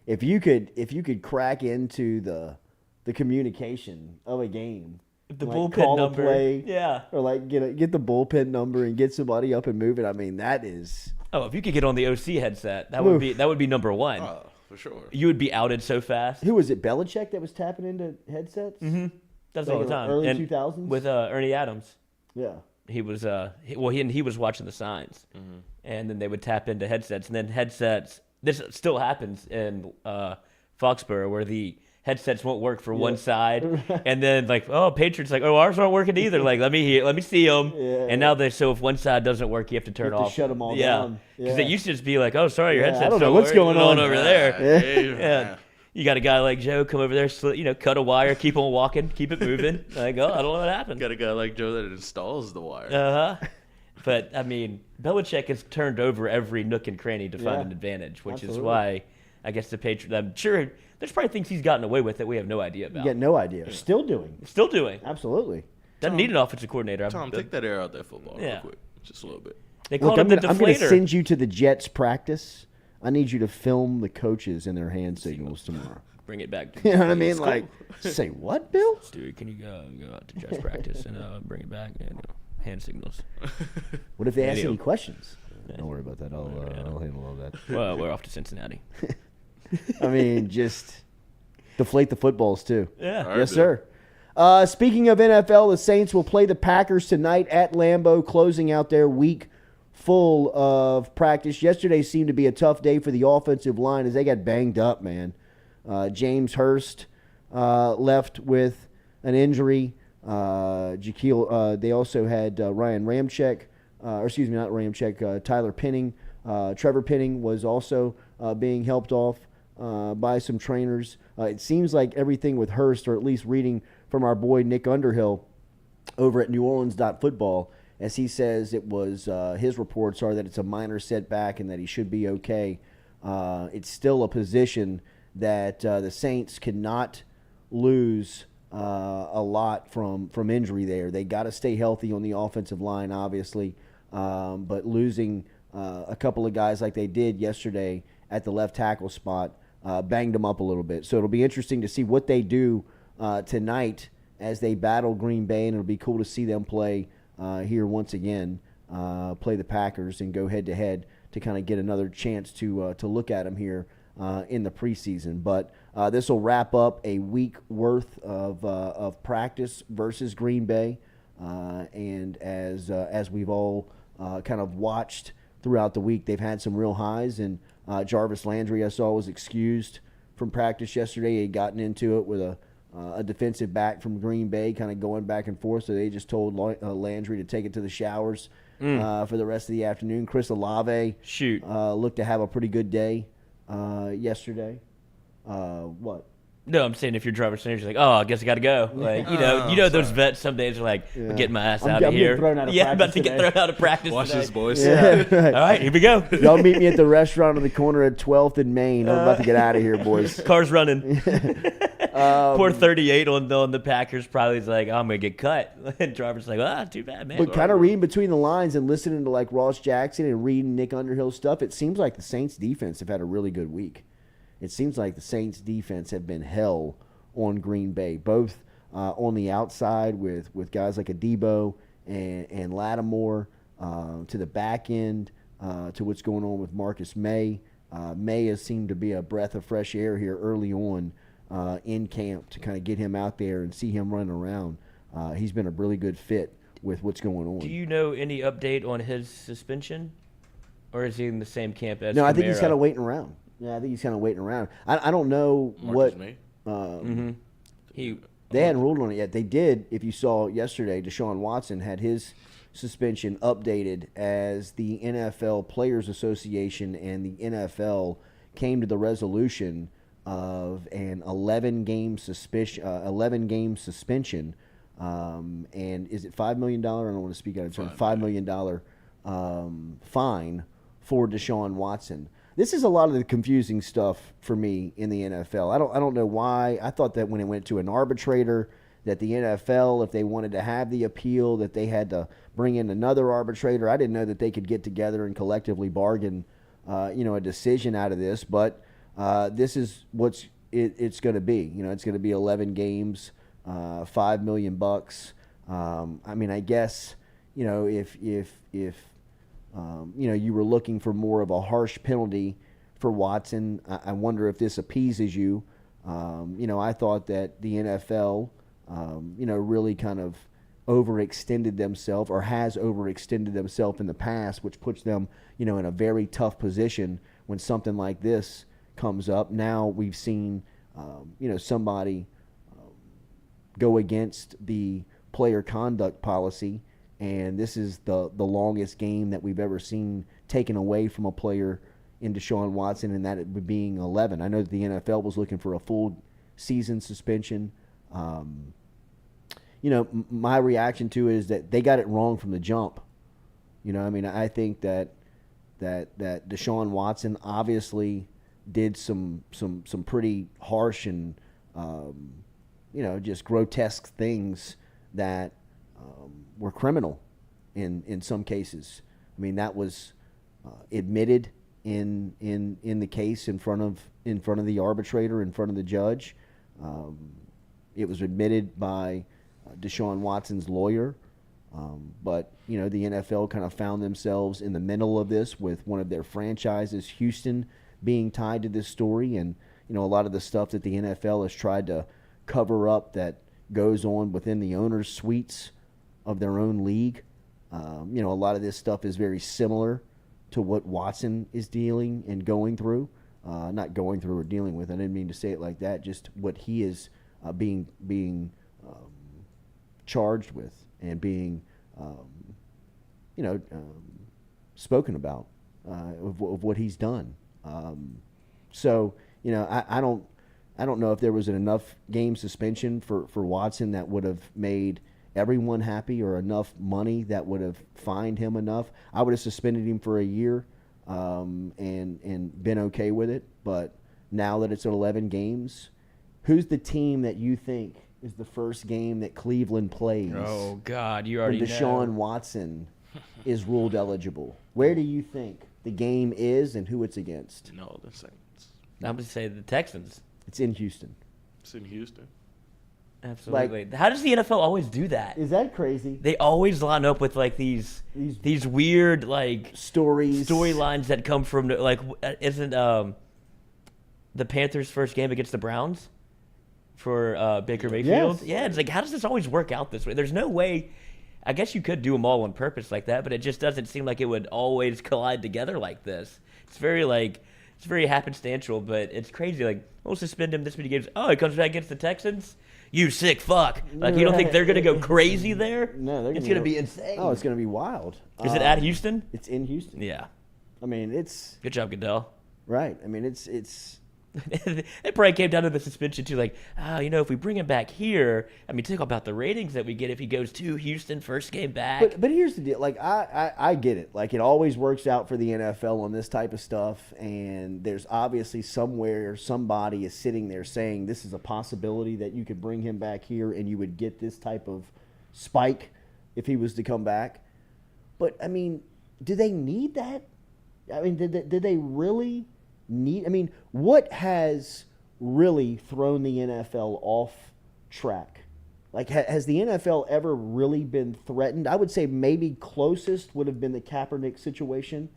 if you could crack into the communication of a game, The like bullpen call number. a play, Yeah. or like get the bullpen number and get somebody up and moving. I mean, that is. Oh, if you could get on the OC headset, that would be number one. Oh, for sure. You would be outed so fast. Who was it? Belichick that was tapping into headsets. Mm-hmm. That's Like all the in time. early And 2000s? with Ernie Adams. Yeah. He was he was watching the signs, and then they would tap into headsets, and then headsets. This still happens in Foxborough, where the headsets won't work for one side, and then like, oh, Patriots like, oh, ours aren't working either. Like, let me see them. Yeah. And now so if one side doesn't work, you have to turn You have to off. shut 'em all down. Because Yeah. it used to just be like, oh, sorry, your Yeah, headset's I don't know not what's working. going on over there. Yeah. You got a guy like Joe come over there, cut a wire, keep on walking, keep it moving. Like, oh, I don't know what happened. Got a guy like Joe that installs the wire. Uh-huh. But, I mean, Belichick has turned over every nook and cranny to find an advantage, which is why I guess the Patriots, I'm sure there's probably things he's gotten away with that we have no idea about. You get no idea. Still doing. Still doing. Absolutely. Doesn't need an offensive coordinator. Tom, take that air out that football real quick. Just a little bit. They called Look, him the I'm going to deflator. send you to the Jets practice. I need you to film the coaches and their hand signals tomorrow. Bring it back. You know what I mean? Like, say what, Bill? Stewie, can you go out to Jets practice and bring it back? And, hand signals. What if they ask any questions? Don't worry about that. I'll handle all that. Well, we're off to Cincinnati. I mean, just deflate the footballs, too. Yeah. Yes, sir. Speaking of NFL, the Saints will play the Packers tonight at Lambeau, closing out their week full of practice. Yesterday seemed to be a tough day for the offensive line as they got banged up, man. James Hurst left with an injury. They also had Ryan Ramczyk, not Ramczyk, Tyler Penning. Trevor Penning was also being helped off by some trainers. It seems like everything with Hurst, or at least reading from our boy Nick Underhill over at NewOrleans.football, as he says it was, his reports are that it's a minor setback and that he should be okay. It's still a position that the Saints cannot lose a lot from injury there. They got to stay healthy on the offensive line, obviously, but losing a couple of guys like they did yesterday at the left tackle spot banged them up a little bit. So it'll be interesting to see what they do tonight as they battle Green Bay, and it'll be cool to see them play here once again, play the Packers and go head-to-head to kind of get another chance to look at them here in the preseason. But this will wrap up a week worth of practice versus Green Bay, and as we've all kind of watched throughout the week, they've had some real highs. And Jarvis Landry, I saw, was excused from practice yesterday. He had gotten into it with a defensive back from Green Bay, kind of going back and forth. So they just told Landry to take it to the showers for the rest of the afternoon. Chris Olave looked to have a pretty good day yesterday. No, I'm saying if you're driving Sanders, you're like, oh, I guess I got to go. Like, those vets some days are like, I'm getting my ass out of here. Thrown out of I'm about to today. get thrown out of practice Watch today. this, boys. Yeah, right. All right, here we go. Y'all meet me at the restaurant on the corner at 12th and Main. I'm about to get out of here, boys. Car's running. Poor 38 on the Packers probably is like, oh, I'm going to get cut. And driver's like, too bad, man. But kind of reading between the lines and listening to like Ross Jackson and reading Nick Underhill's stuff, it seems like the Saints defense have had a really good week. It seems like the Saints defense have been hell on Green Bay, both on the outside with guys like Adebo and Lattimore, to the back end, to what's going on with Marcus May. May has seemed to be a breath of fresh air here early on in camp to kind of get him out there and see him running around. He's been a really good fit with what's going on. Do you know any update on his suspension? Or is he in the same camp as No, I think Kamara? he's kind of waiting around. Yeah, I think he's kind of waiting around. I don't know Marcus what May? they hadn't ruled on it yet. They did, if you saw yesterday, Deshaun Watson had his suspension updated as the NFL Players Association and the NFL came to the resolution of an 11-game suspension. And is it $5 million? I don't want to speak out of turn. $5 million fine for Deshaun Watson. This is a lot of the confusing stuff for me in the NFL. I don't know why. I thought that when it went to an arbitrator, that the NFL, if they wanted to have the appeal, that they had to bring in another arbitrator. I didn't know that they could get together and collectively bargain, a decision out of this. But this is what it's going to be. It's going to be 11 games, $5 million. I guess if you were looking for more of a harsh penalty for Watson, I wonder if this appeases you. I thought that the NFL, really kind of overextended themselves or has overextended themselves in the past, which puts them, in a very tough position when something like this comes up. Now we've seen, somebody go against the player conduct policy. And this is the longest game that we've ever seen taken away from a player in Deshaun Watson, and that it being 11. I know that the NFL was looking for a full season suspension. My reaction to it is that they got it wrong from the jump. I think that Deshaun Watson obviously did some pretty harsh and just grotesque things that were criminal in some cases. That was admitted in the case in front of the arbitrator, in front of the judge. It was admitted by Deshaun Watson's lawyer. But the NFL kind of found themselves in the middle of this with one of their franchises, Houston, being tied to this story. And, a lot of the stuff that the NFL has tried to cover up that goes on within the owners' suites of their own league. A lot of this stuff is very similar to what Watson is dealing and going through. Not going through or dealing with. I didn't mean to say it like that. Just what he is being charged with and being, spoken about of what he's done. I don't know if there was an enough game suspension for Watson that would have made everyone happy or enough money that would have fined him enough. I would have suspended him for a year and been okay with it. But now that it's at 11 games, who's the team that you think is the first game that Cleveland plays? Oh, God, you already when Deshaun Watson is ruled eligible? Where do you think the game is and who it's against? No, the Saints. I'm going to say the Texans. It's in Houston. It's in Houston. Absolutely. How does the NFL always do that? Is that crazy? They always line up with like these weird storylines that come from isn't the Panthers' first game against the Browns for Baker Mayfield? Yes. Yeah, it's like, how does this always work out this way? There's no way. I guess you could do them all on purpose like that, but it just doesn't seem like it would always collide together like this. It's very happenstantial, but it's crazy. Like, we'll suspend him this many games. Oh, he comes back against the Texans? You sick fuck. Like, you don't think they're going to go crazy there? No, it's going to be insane. Oh, it's going to be wild. Is it at Houston? It's in Houston. Yeah. It's... Good job, Goodell. Right. It's It probably came down to the suspension too. Like, if we bring him back here, I mean, think about the ratings that we get if he goes to Houston first game back. But here's the deal. Like, I get it. Like, it always works out for the NFL on this type of stuff, and there's obviously somewhere somebody is sitting there saying this is a possibility that you could bring him back here and you would get this type of spike if he was to come back. But, I mean, do they need that? I mean, did they really need – I mean, what has really thrown the NFL off track? Like, has the NFL ever really been threatened? I would say maybe closest would have been the Kaepernick situation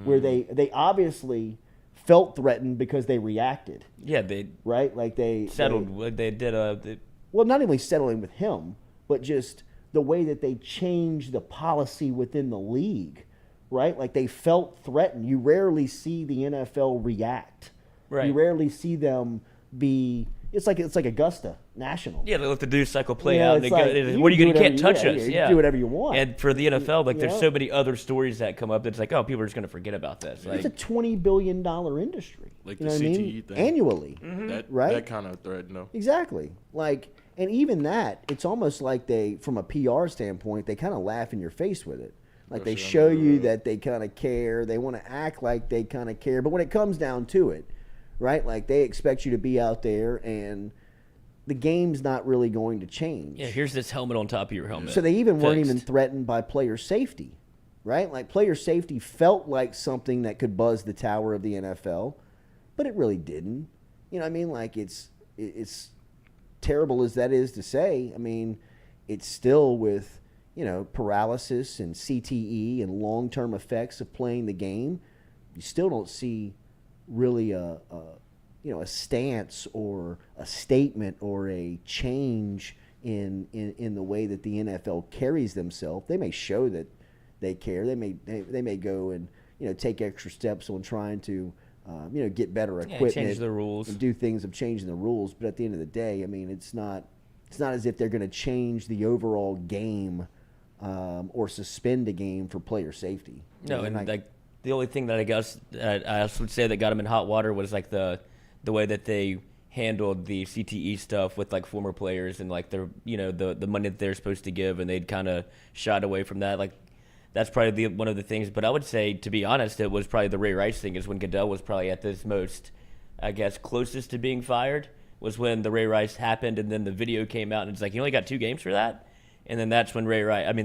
where they obviously felt threatened because they reacted. Yeah, they – right? Like they settled. They did a well, not only settling with him, but just the way that they changed the policy within the league. Right? Like they felt threatened. You rarely see the NFL react. Right. You rarely see them be it's like Augusta National. Yeah, they let the news cycle play Yeah, out. it's And like, what are you you going to do You can't whatever touch you- us. you Yeah. do whatever you want. And for the NFL, like You there's know? so many other stories that come up that's like, oh, people are just going to forget about this. Like, It's a $20 billion industry. Like you the know what I CTE mean? thing. Annually. That Right? That kind of thread, no. Exactly. Like, and even that, it's almost like they, from a PR standpoint, they kind of laugh in your face with it. Like they show you that they kind of care. They want to act like they kind of care. But when it comes down to it, right, like they expect you to be out there and the game's not really going to change. yeah, here's this helmet on top of your helmet. So they even weren't even Fixed. threatened by player safety, right? Like player safety felt like something that could buzz the tower of the NFL, but it really didn't. You know what I mean? Like it's terrible as that is to say. I mean, it's still with paralysis and CTE and long-term effects of playing the game. You still don't see really a stance or a statement or a change in the way that the NFL carries themselves. They may show that they care. They may go and take extra steps on trying to get better equipment, change the rules, and do things of changing the rules. But at the end of the day, I mean, it's not as if they're going to change the overall game or suspend a game for player safety. No, and like the only thing that I guess I would say that got them in hot water was like the way that they handled the CTE stuff with like former players and like their the money that they're supposed to give, and they'd kind of shied away from that. Like that's probably one of the things. But I would say, to be honest, it was probably the Ray Rice thing. Is when Goodell was probably at this most, I guess, closest to being fired was when the Ray Rice happened, and then the video came out, and it's like you only got 2 games for that. And then that's when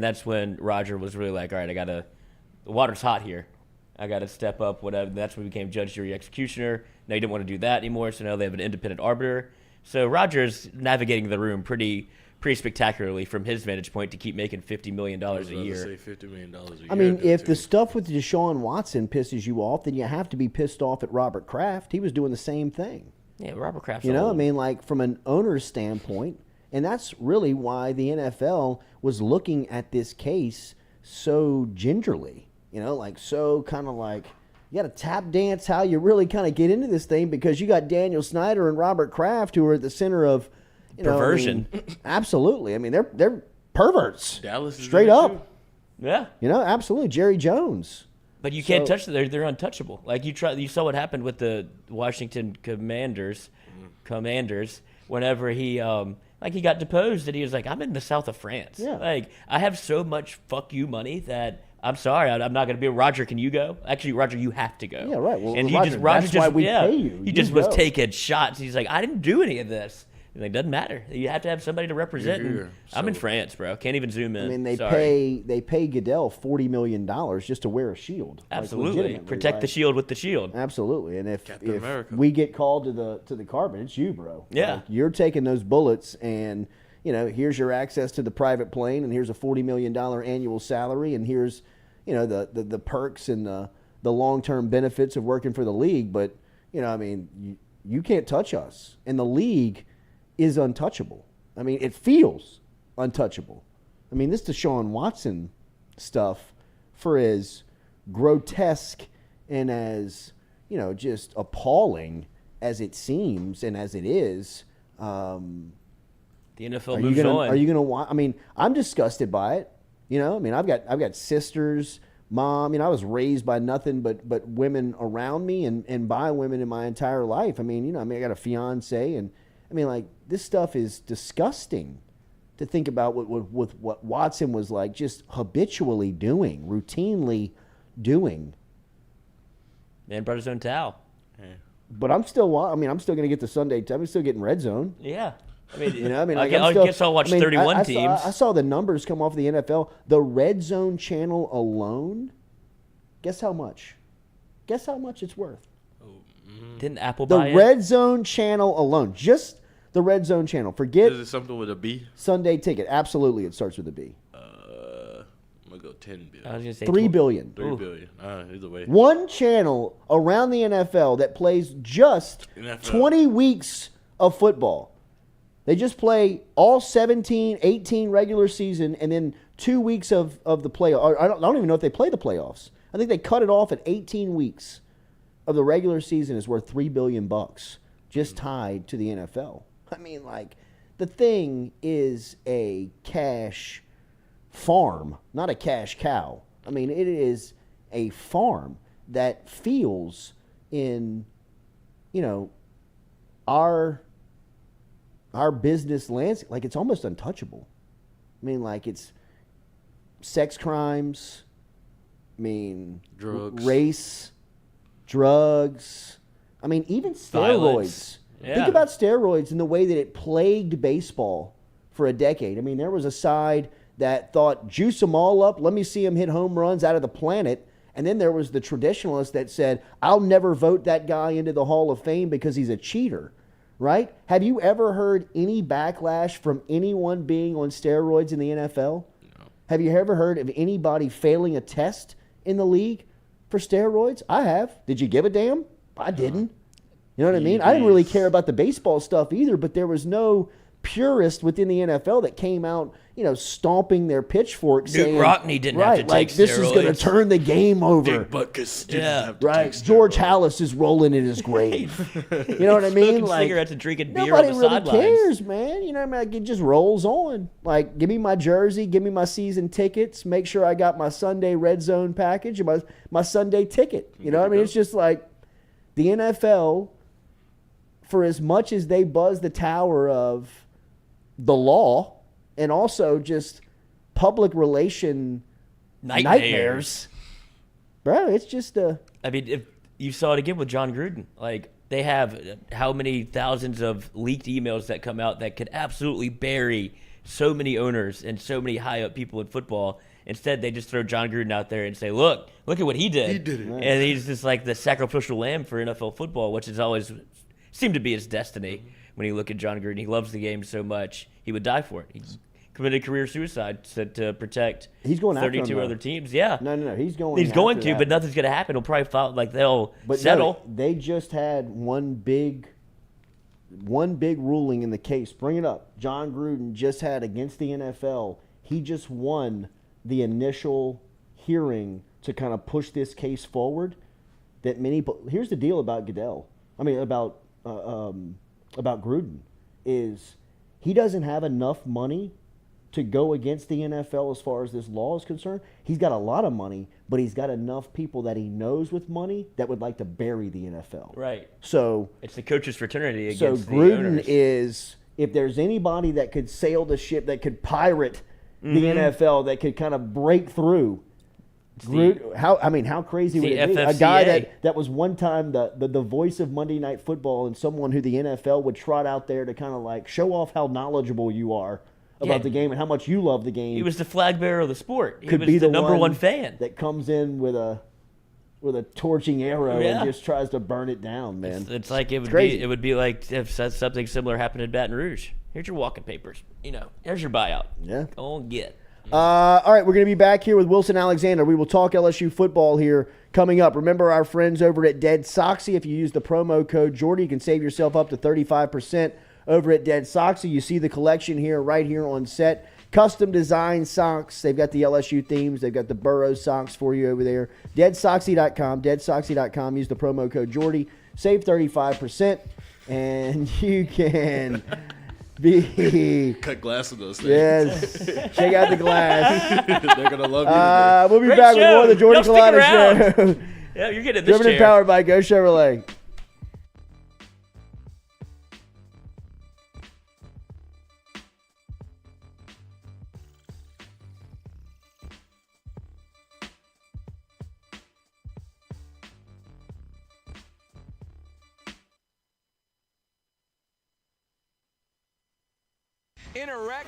that's when Roger was really like, all right, the water's hot here. I got to step up, whatever. That's when he became judge, jury, executioner. Now he didn't want to do that anymore, so now they have an independent arbiter. So Roger's navigating the room pretty spectacularly from his vantage point to keep making $50 million a year. Say $50 million a year. I mean, if the stuff with Deshaun Watson pisses you off, then you have to be pissed off at Robert Kraft. He was doing the same thing. Yeah, Robert Kraft's I old. mean, like from an owner's standpoint, and that's really why the NFL was looking at this case so gingerly, so kind of like you got to tap dance how you really kind of get into this thing, because you got Daniel Snyder and Robert Kraft who are at the center of perversion. Absolutely. I mean, they're perverts. Dallas is straight in it up. too. Yeah. Absolutely. Jerry Jones. But you can't touch them. They're untouchable. Like you saw what happened with the Washington Commanders whenever he he got deposed, and he was like, I'm in the south of France. Yeah. Like I have so much fuck you money that I'm sorry, I'm not going to be. Roger, can you go? Actually, Roger, you have to go. Yeah, right. Well, and Roger, that's why we pay you. He You just was go. taking shots. He's like, I didn't do any of this. He's like, doesn't matter. You have to have somebody to represent. You're and here, I'm in so- France, bro. Can't even zoom in. I mean, they Sorry. pay Goodell $40 million just to wear a shield. Like, Absolutely. legitimately, Protect the like, shield with the shield. Absolutely. And if Captain America. we get called to the carbon, it's you, bro. Yeah. Like, you're taking those bullets, and here's your access to the private plane, and here's a $40 million annual salary, and here's the perks and the long-term benefits of working for the league. But I mean, you can't touch us, and the league is untouchable. I mean, it feels untouchable. I mean, this Deshaun Watson stuff, for as grotesque and as just appalling as it seems and as it is, The NFL moves on. are you gonna watch? I mean, I'm disgusted by it. I mean, I've got sisters. mom. I was raised by nothing but women around me and by women in my entire life. I got a fiance, and like, this stuff is disgusting to think about what Watson was like just habitually doing, routinely doing. Man brought his own towel. Yeah. But I'm still going to get the Sunday. I'm still getting Red Zone. Yeah. I guess I'll watch 31 teams. I saw the numbers come off the NFL. The Red Zone channel alone, guess how much? Guess how much it's worth? Didn't Apple buy it? The Red Zone channel alone. Just the Red Zone channel. Forget Is it something with a B? Sunday Ticket. Absolutely, it starts with a B. I'm going to go 10 billion. I was going to say $3 billion. $3 billion. Either way. One channel around the NFL that plays just NFL. 20 weeks of football. They just play all 17, 18 regular season, and then 2 weeks of the playoff. I don't even know if they play the playoffs. I think they cut it off at 18 weeks of the regular season is worth $3 billion just tied to the NFL. The thing is a cash farm, not a cash cow. It is a farm that feels in, our business landscape like it's almost untouchable. It's sex crimes, drugs, race, drugs. Even steroids. Violence. Yeah. Think about steroids and the way that it plagued baseball for a decade. There was a side that thought, juice them all up, let me see them hit home runs out of the planet. And then there was the traditionalist that said, I'll never vote that guy into the Hall of Fame because he's a cheater. Right? Have you ever heard any backlash from anyone being on steroids in the NFL? No. Have you ever heard of anybody failing a test in the league for steroids? I have. Did you give a damn? I didn't. You know what I mean? I didn't really care about the baseball stuff either, but there was no purist within the NFL that came out, stomping their pitchfork saying, Rockney didn't have to take this is going to turn the game over. Big Buckus didn't have to right. take George steroids. Hallis is rolling in his grave. You know what I mean? Smoking cigarettes and drinking beer nobody on the really sidelines. cares, man. It just rolls on. Give me my jersey, give me my season tickets, make sure I got my Sunday Red Zone package and my Sunday ticket. It's just like the NFL, for as much as they buzz the tower of the law and also just public relation nightmares. Bro, it's just if you saw it again with John Gruden. They have how many thousands of leaked emails that come out that could absolutely bury so many owners and so many high up people in football. Instead, they just throw John Gruden out there and say, look at what he did. He did it. And he's just like the sacrificial lamb for NFL football, which has always seemed to be his destiny. When you look at John Gruden, he loves the game so much, he would die for it. He committed career suicide to protect 32 other teams. Yeah. No. He's going to, but nothing's going to happen. He'll probably file, they'll settle. No, they just had one big ruling in the case. Bring it up. John Gruden just had against the NFL. He just won the initial hearing to kind of push this case forward. Here's the deal about about Gruden is he doesn't have enough money to go against the NFL as far as this law is concerned. He's got a lot of money, but he's got enough people that he knows with money that would like to bury the NFL. Right. So it's the coaches' fraternity against the Gruden owners. is, if there's anybody that could sail the ship, that could pirate the NFL, that could kind of break through. How crazy would it be? FFCA. A guy that was one time the voice of Monday Night Football and someone who the NFL would trot out there to kind of show off how knowledgeable you are about the game and how much you love the game. He was the flag bearer of the sport. He Could was be the number one fan. that comes in with a torching arrow and just tries to burn it down, man. It's like it would be like if something similar happened in Baton Rouge. Here's your walking papers. Here's your buyout. Yeah. Go on, get. All right, we're going to be back here with Wilson Alexander. We will talk LSU football here coming up. Remember our friends over at Dead Soxy. If you use the promo code Jordy, you can save yourself up to 35% over at Dead Soxy. You see the collection here, right here on set. Custom design socks. They've got the LSU themes. They've got the Burrow socks for you over there. DeadSoxy.com. DeadSoxy.com. Use the promo code Jordy. Save 35%. And you can Be Cut glass of those things. yes. Check out the glass. They're gonna love you. We'll be Great back with show. more of the Jordy Y'all stick Culotta around. Show. Yeah, you're getting this Driven and chair. powered by Go Chevrolet. In a wreck,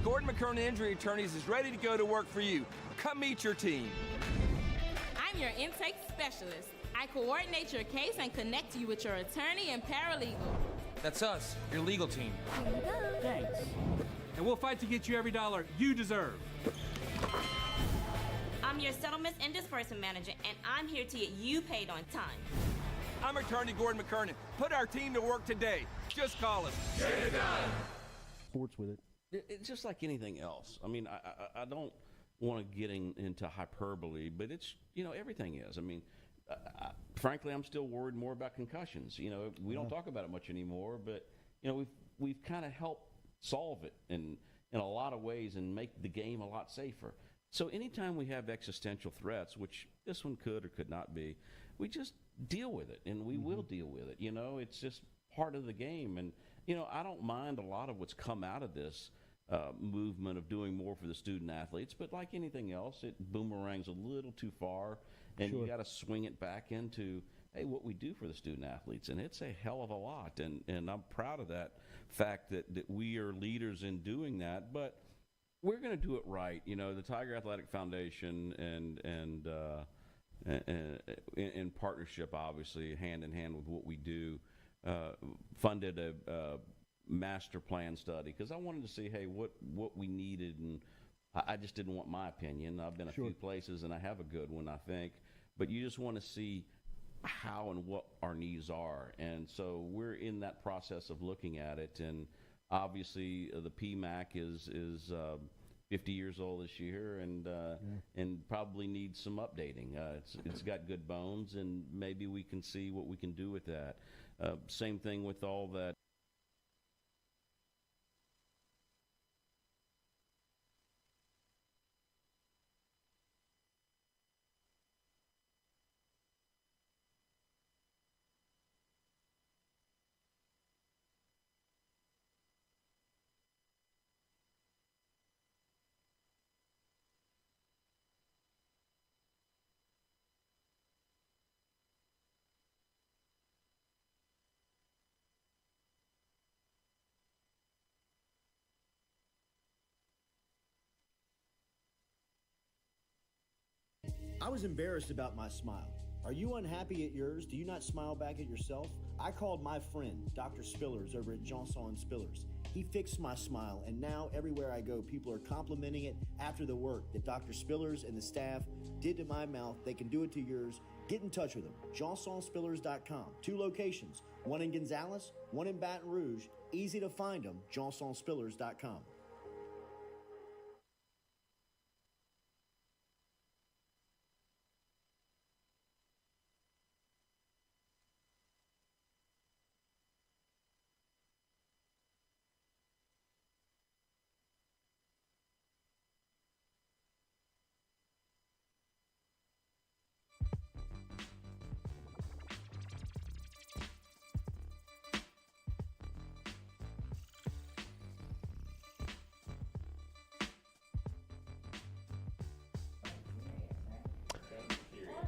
Gordon McKernan Injury Attorneys is ready to go to work for you. Come meet your team. I'm your intake specialist. I coordinate your case and connect you with your attorney and paralegal. That's us, your legal team. Thanks. And we'll fight to get you every dollar you deserve. I'm your settlements and disbursement manager, and I'm here to get you paid on time. I'm attorney Gordon McKernan. Put our team to work today. Just call us. Get it done. Sports with it. It's just like anything else. I mean, I don't want to get into hyperbole, but it's, everything is. I mean, frankly, I'm still worried more about concussions. We don't talk about it much anymore, but, we've kind of helped solve it in a lot of ways and make the game a lot safer. So anytime we have existential threats, which this one could or could not be, we just deal with it, and we will deal with it. It's just part of the game. And, I don't mind a lot of what's come out of this movement of doing more for the student athletes, but like anything else, it boomerangs a little too far, and you got to swing it back into, hey, what we do for the student athletes, and it's a hell of a lot, and I'm proud of that fact that we are leaders in doing that, but we're going to do it right. The Tiger Athletic Foundation and in partnership, obviously, hand in hand with what we do, funded a master plan study because I wanted to see, hey, what we needed, and I just didn't want my opinion. I've been a few places, and I have a good one, I think, but you just want to see how and what our needs are, and so we're in that process of looking at it, and obviously the PMAC is 50 years old this year, and probably needs some updating. It's got good bones, and maybe we can see what we can do with that. Same thing with all that. I was embarrassed about my smile. Are you unhappy at yours? Do you not smile back at yourself? I called my friend, Dr. Spillers, over at Johnson & Spillers. He fixed my smile, and now everywhere I go, people are complimenting it after the work that Dr. Spillers and the staff did to my mouth. They can do it to yours. Get in touch with them. JohnsonSpillers.com. 2 locations, one in Gonzales, one in Baton Rouge. Easy to find them, JohnsonSpillers.com.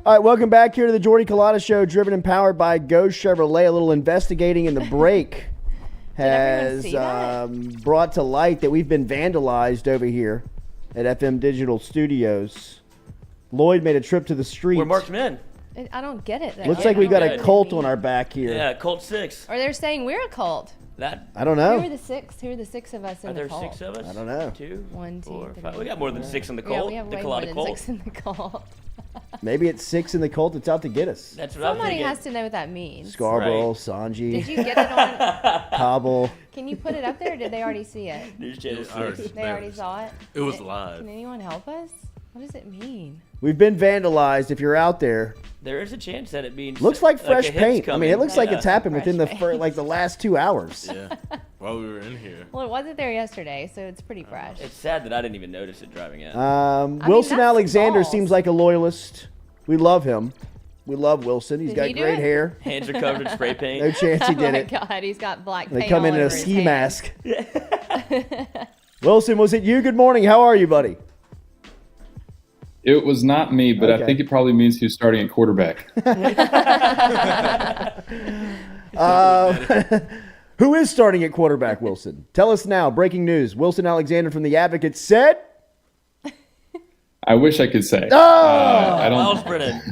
All right, welcome back here to the Jordy Culotta Show, driven and powered by Go Chevrolet. A little investigating in the break has brought to light that we've been vandalized over here at FM Digital Studios. Lloyd made a trip to the street. We're marked men. I don't get it. Looks like we've got a cult on our back here. Yeah, cult 6. Or they're saying we're a cult. I don't know. Who are the 6? Who are the 6 of us in the cult? Are there 6 of us? I don't know. 2, 1, 2, 4, 3. 5. We got more than 6 in the cult. Yeah, we have the way more Culotta than cult. 6 in the cult. Maybe it's 6 in the cult that's out to get us. That's what Somebody has to know what that means. Scarborough, Sanji. Did you get it on? Cobble. Can you put it up there, or did they already see it? They already saw it? It was live. Can anyone help us? What does it mean? We've been vandalized. If you're out there, there is a chance that it means looks like fresh a hit's paint. coming. I mean, it looks like it's happened Fresh within the paint. like the last 2 hours. Yeah. while we were in here. Well, it wasn't there yesterday, so it's pretty fresh. It's sad that I didn't even notice it driving in. Wilson Alexander false. seems like a loyalist. We love him. We love Wilson. He's Did got he do great it? hair. Hands are covered in spray paint. No chance he did it. Oh my God, he's got black They paint come in all a over his ski hands. mask. Wilson, was it you? Good morning. How are you, buddy? It was not me, but Okay. I think it probably means who's starting at quarterback. Who is starting at quarterback, Wilson? Tell us now. Breaking news. Wilson Alexander from The Advocate said... I wish I could say. Oh! I Miles don't. Brennan.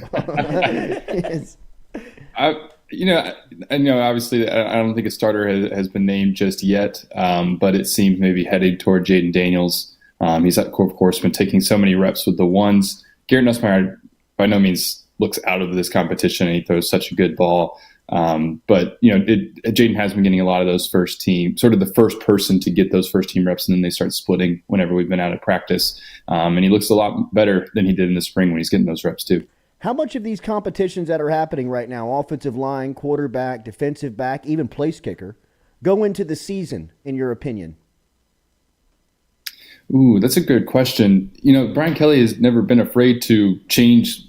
I know. Obviously, I don't think a starter has been named just yet, but it seems maybe headed toward Jaden Daniels. He's of course been taking so many reps with the ones. Garrett Nussmeier by no means looks out of this competition, and he throws such a good ball. But Jaden has been getting a lot of those first team, sort of the first person to get those first team reps, and then they start splitting whenever we've been out of practice. And he looks a lot better than he did in the spring when he's getting those reps too. How much of these competitions that are happening right now, offensive line, quarterback, defensive back, even place kicker, go into the season, in your opinion? Ooh, that's a good question. Brian Kelly has never been afraid to change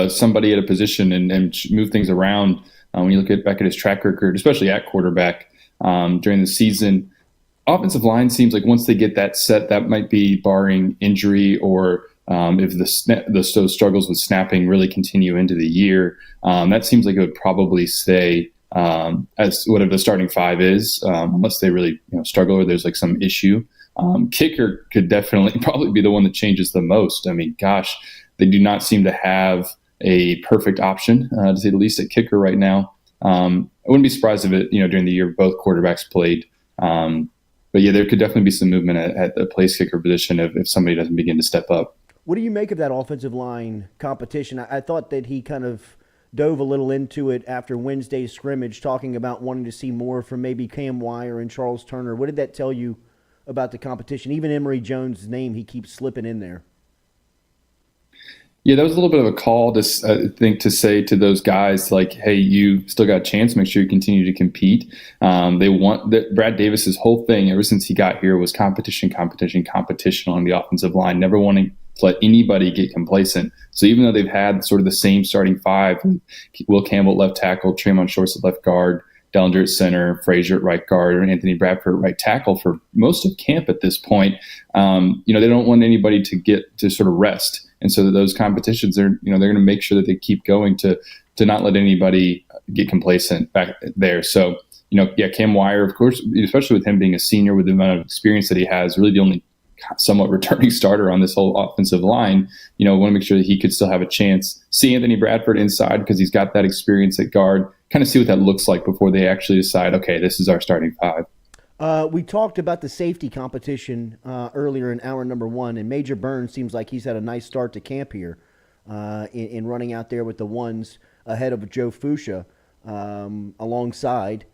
somebody at a position and move things around. When you look back at his track record, especially at quarterback during the season, offensive line seems like once they get that set, that might be barring injury or if those struggles with snapping really continue into the year. That seems like it would probably stay as whatever the starting five is, unless they really struggle or there's like some issue. Kicker could definitely probably be the one that changes the most. I mean, gosh, they do not seem to have a perfect option, to say the least, at kicker right now. I wouldn't be surprised if it, during the year both quarterbacks played. But yeah, there could definitely be some movement at the place kicker position if somebody doesn't begin to step up. What do you make of that offensive line competition? I thought that he kind of dove a little into it after Wednesday's scrimmage, talking about wanting to see more from maybe Cam Wire and Charles Turner. What did that tell you about the competition? Even Emory Jones' name, he keeps slipping in there. Yeah, that was a little bit of a call to say to those guys, like, hey, you still got a chance. Make sure you continue to compete. They want that. Brad Davis's whole thing ever since he got here was competition on the offensive line, never wanting to let anybody get complacent. So even though they've had sort of the same starting five, Will Campbell at left tackle, Tremont Shorts at left guard, Dellinger at center, Frazier at right guard, and Anthony Bradford at right tackle for most of camp at this point, they don't want anybody to get to sort of rest. And so those competitions, they're going to make sure that they keep going to not let anybody get complacent back there. So, Cam Wire, of course, especially with him being a senior with the amount of experience that he has, really the only somewhat returning starter on this whole offensive line, want to make sure that he could still have a chance. See Anthony Bradford inside because he's got that experience at guard, kind of see what that looks like before they actually decide, okay, this is our starting five. We talked about the safety competition earlier in hour number one, and Major Burns seems like he's had a nice start to camp here in running out there with the ones ahead of Joe Fuchsia alongside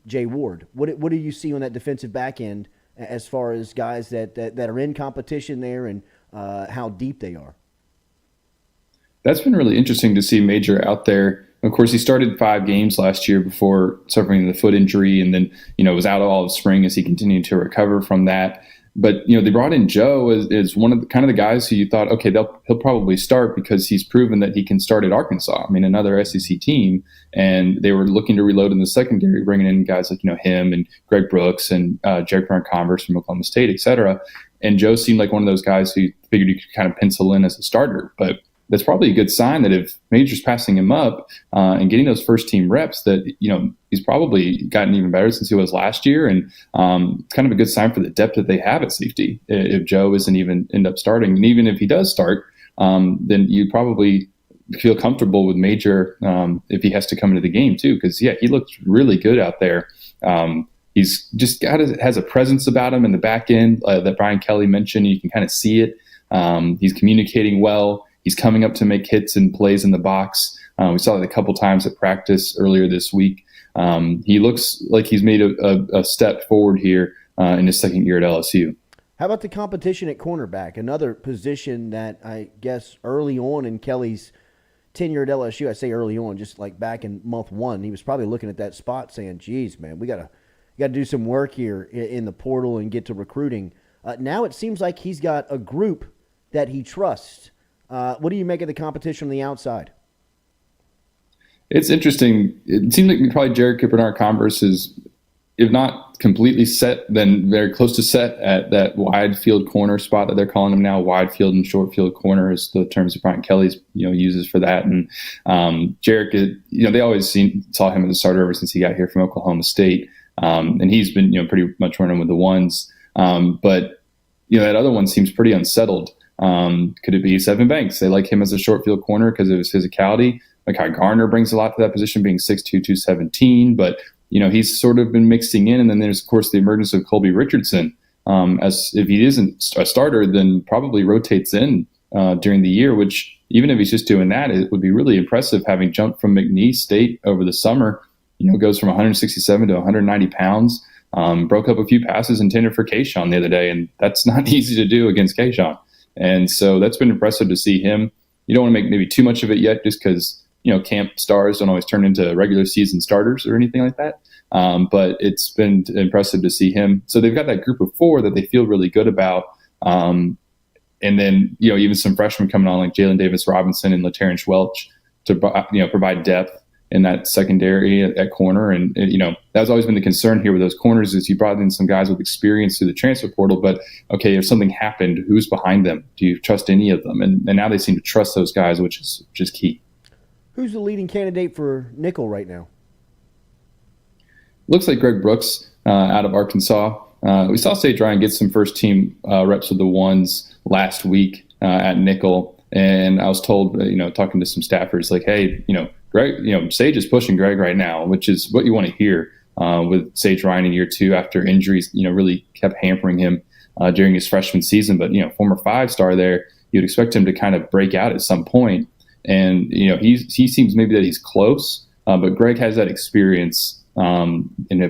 Jay Ward. What do you see on that defensive back end as far as guys that are in competition there and how deep they are? That's been really interesting to see Major out there. Of course, he started 5 games last year before suffering the foot injury, and then was out all of spring as he continued to recover from that. But they brought in Joe as one of the guys who you thought, okay, he'll probably start because he's proven that he can start at Arkansas. I mean, another SEC team, and they were looking to reload in the secondary, bringing in guys like him and Greg Brooks and Jarek Bernard-Converse from Oklahoma State, et cetera. And Joe seemed like one of those guys who figured you could kind of pencil in as a starter, but that's probably a good sign that if Major's passing him up and getting those first team reps, that he's probably gotten even better since he was last year, and it's kind of a good sign for the depth that they have at safety. If Joe isn't even end up starting, and even if he does start, then you probably feel comfortable with Major if he has to come into the game too, because he looks really good out there. He's just has a presence about him in the back end that Brian Kelly mentioned. You can kind of see it. He's communicating well. He's coming up to make hits and plays in the box. We saw that a couple times at practice earlier this week. He looks like he's made a step forward here in his second year at LSU. How about the competition at cornerback? Another position that I guess early on in Kelly's tenure at LSU, I say early on, just like back in month one, he was probably looking at that spot saying, geez, man, we got to got to do some work here in the portal and get to recruiting. Now it seems like he's got a group that he trusts. What do you make of the competition on the outside? It's interesting. It seems like probably Jared Kipper-Converse is, if not completely set, then very close to set at that wide field corner spot that they're calling him now. Wide field and short field corner is the terms that Brian Kelly's uses for that. And Jarek, they always saw him as a starter ever since he got here from Oklahoma State, and he's been pretty much running with the ones. But that other one seems pretty unsettled. Could it be Sevin Banks? They like him as a short field corner because of his physicality. Like Garner brings a lot to that position, being 6'2", 217, but he's sort of been mixing in. And then there's, of course, the emergence of Colby Richardson. As if he isn't a starter, then probably rotates in during the year, which even if he's just doing that, it would be really impressive having jumped from McNeese State over the summer, goes from 167 to 190 pounds, broke up a few passes and intended for Kayshawn the other day. And that's not easy to do against Kayshawn. And so that's been impressive to see him. You don't want to make maybe too much of it yet just because, camp stars don't always turn into regular season starters or anything like that. But it's been impressive to see him. So they've got that group of 4 that they feel really good about. And then, even some freshmen coming on like Jalen Davis Robinson and LaTerrence Welch to, provide depth in that secondary at corner. And that's always been the concern here with those corners is you brought in some guys with experience through the transfer portal, but okay, if something happened, who's behind them? Do you trust any of them? And now they seem to trust those guys, which is key. Who's the leading candidate for nickel right now? Looks like Greg Brooks out of Arkansas. We saw Sage Ryan get some first team reps with the ones last week at nickel. And I was told, talking to some staffers, like, hey, Greg, Sage is pushing Greg right now, which is what you want to hear with Sage Ryan in year 2 after injuries, really kept hampering him during his freshman season. But, former 5-star there, you'd expect him to kind of break out at some point. And, he seems maybe that he's close, but Greg has that experience and,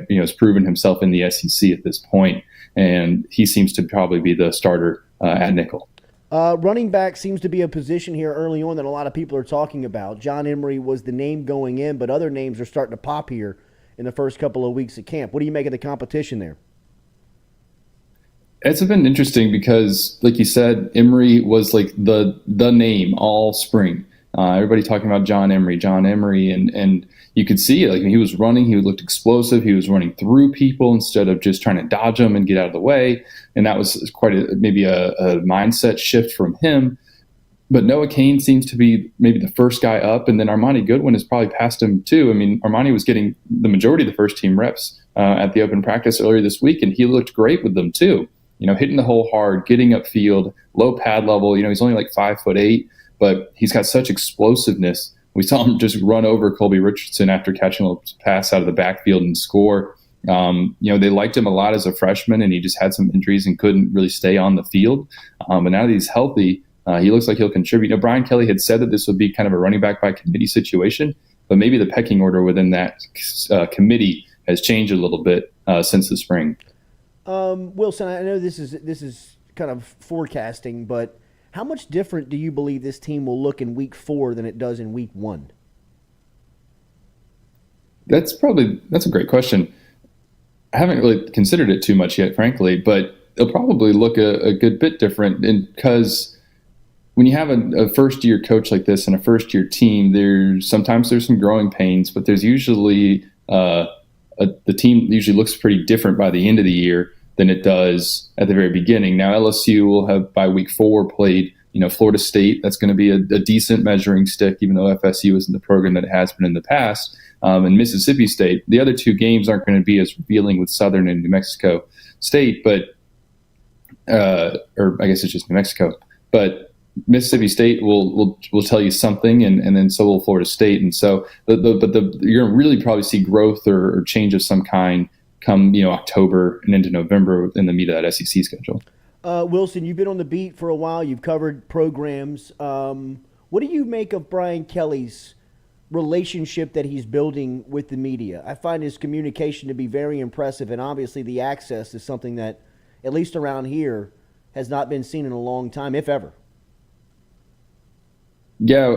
has proven himself in the SEC at this point. And he seems to probably be the starter at nickel. Running back seems to be a position here early on that a lot of people are talking about. John Emery was the name going in, but other names are starting to pop here in the first couple of weeks of camp. What do you make of the competition there? It's been interesting because, like you said, Emery was like the name all spring. Everybody talking about John Emery, and you could see like when he was running, he looked explosive. He was running through people instead of just trying to dodge them and get out of the way. And that was quite maybe a mindset shift from him. But Noah Cain seems to be maybe the first guy up, and then Armani Goodwin has probably passed him too. I mean, Armani was getting the majority of the first team reps at the open practice earlier this week, and he looked great with them too. Hitting the hole hard, getting upfield, low pad level. He's only like 5'8", but he's got such explosiveness. We saw him just run over Colby Richardson after catching a pass out of the backfield and score. They liked him a lot as a freshman, and he just had some injuries and couldn't really stay on the field. But now that he's healthy, he looks like he'll contribute. Brian Kelly had said that this would be kind of a running back by committee situation, but maybe the pecking order within that committee has changed a little bit since the spring. Wilson, I know this is kind of forecasting, but how much different do you believe this team will look in week 4 than it does in week 1? That's a great question. I haven't really considered it too much yet, frankly, but it'll probably look a good bit different because when you have a first-year coach like this and a first-year team, sometimes there's some growing pains, but there's usually the team usually looks pretty different by the end of the year than it does at the very beginning. Now LSU will have by week 4 played, Florida State. That's going to be a decent measuring stick, even though FSU isn't the program that it has been in the past. And Mississippi State. The other 2 games aren't going to be as revealing with Southern and New Mexico State, but or I guess it's just New Mexico. But Mississippi State will tell you something, and then so will Florida State. And so you're going to really probably see growth or change of some kind come October and into November in the meat of that SEC schedule. Wilson, you've been on the beat for a while. You've covered programs. What do you make of Brian Kelly's relationship that he's building with the media? I find his communication to be very impressive, and obviously the access is something that, at least around here, has not been seen in a long time, if ever. Yeah,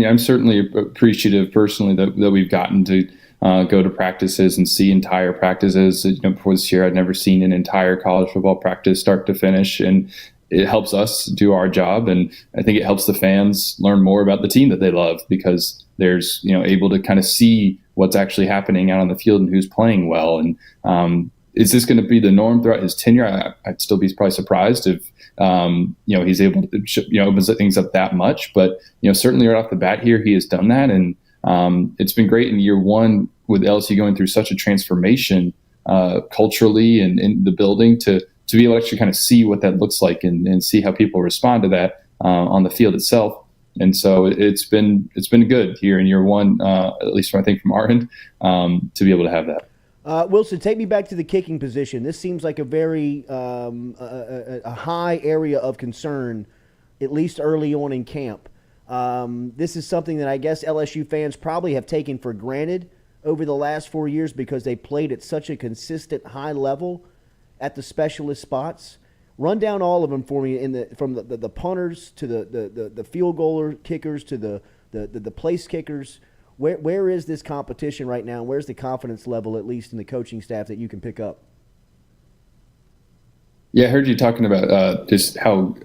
I'm certainly appreciative personally that we've gotten to go to practices and see entire practices. Before this year, I'd never seen an entire college football practice start to finish, and it helps us do our job. And I think it helps the fans learn more about the team that they love, because there's, able to kind of see what's actually happening out on the field and who's playing well. And is this going to be the norm throughout his tenure? I'd still be probably surprised if, he's able to, opens things up that much. But, certainly right off the bat here, he has done that. And it's been great in year one with LSU going through such a transformation culturally and in the building to be able to actually kind of see what that looks like and see how people respond to that on the field itself. And so it's been good here in year one, at least I think from our end, to be able to have that. Wilson, take me back to the kicking position. This seems like a very a high area of concern, at least early on in camp. This is something that I guess LSU fans probably have taken for granted over the last 4 years because they played at such a consistent high level at the specialist spots. Run down all of them for me, from the punters to the field goaler kickers to the place kickers. Where is this competition right now? Where's the confidence level, at least in the coaching staff, that you can pick up? Yeah, I heard you talking about just how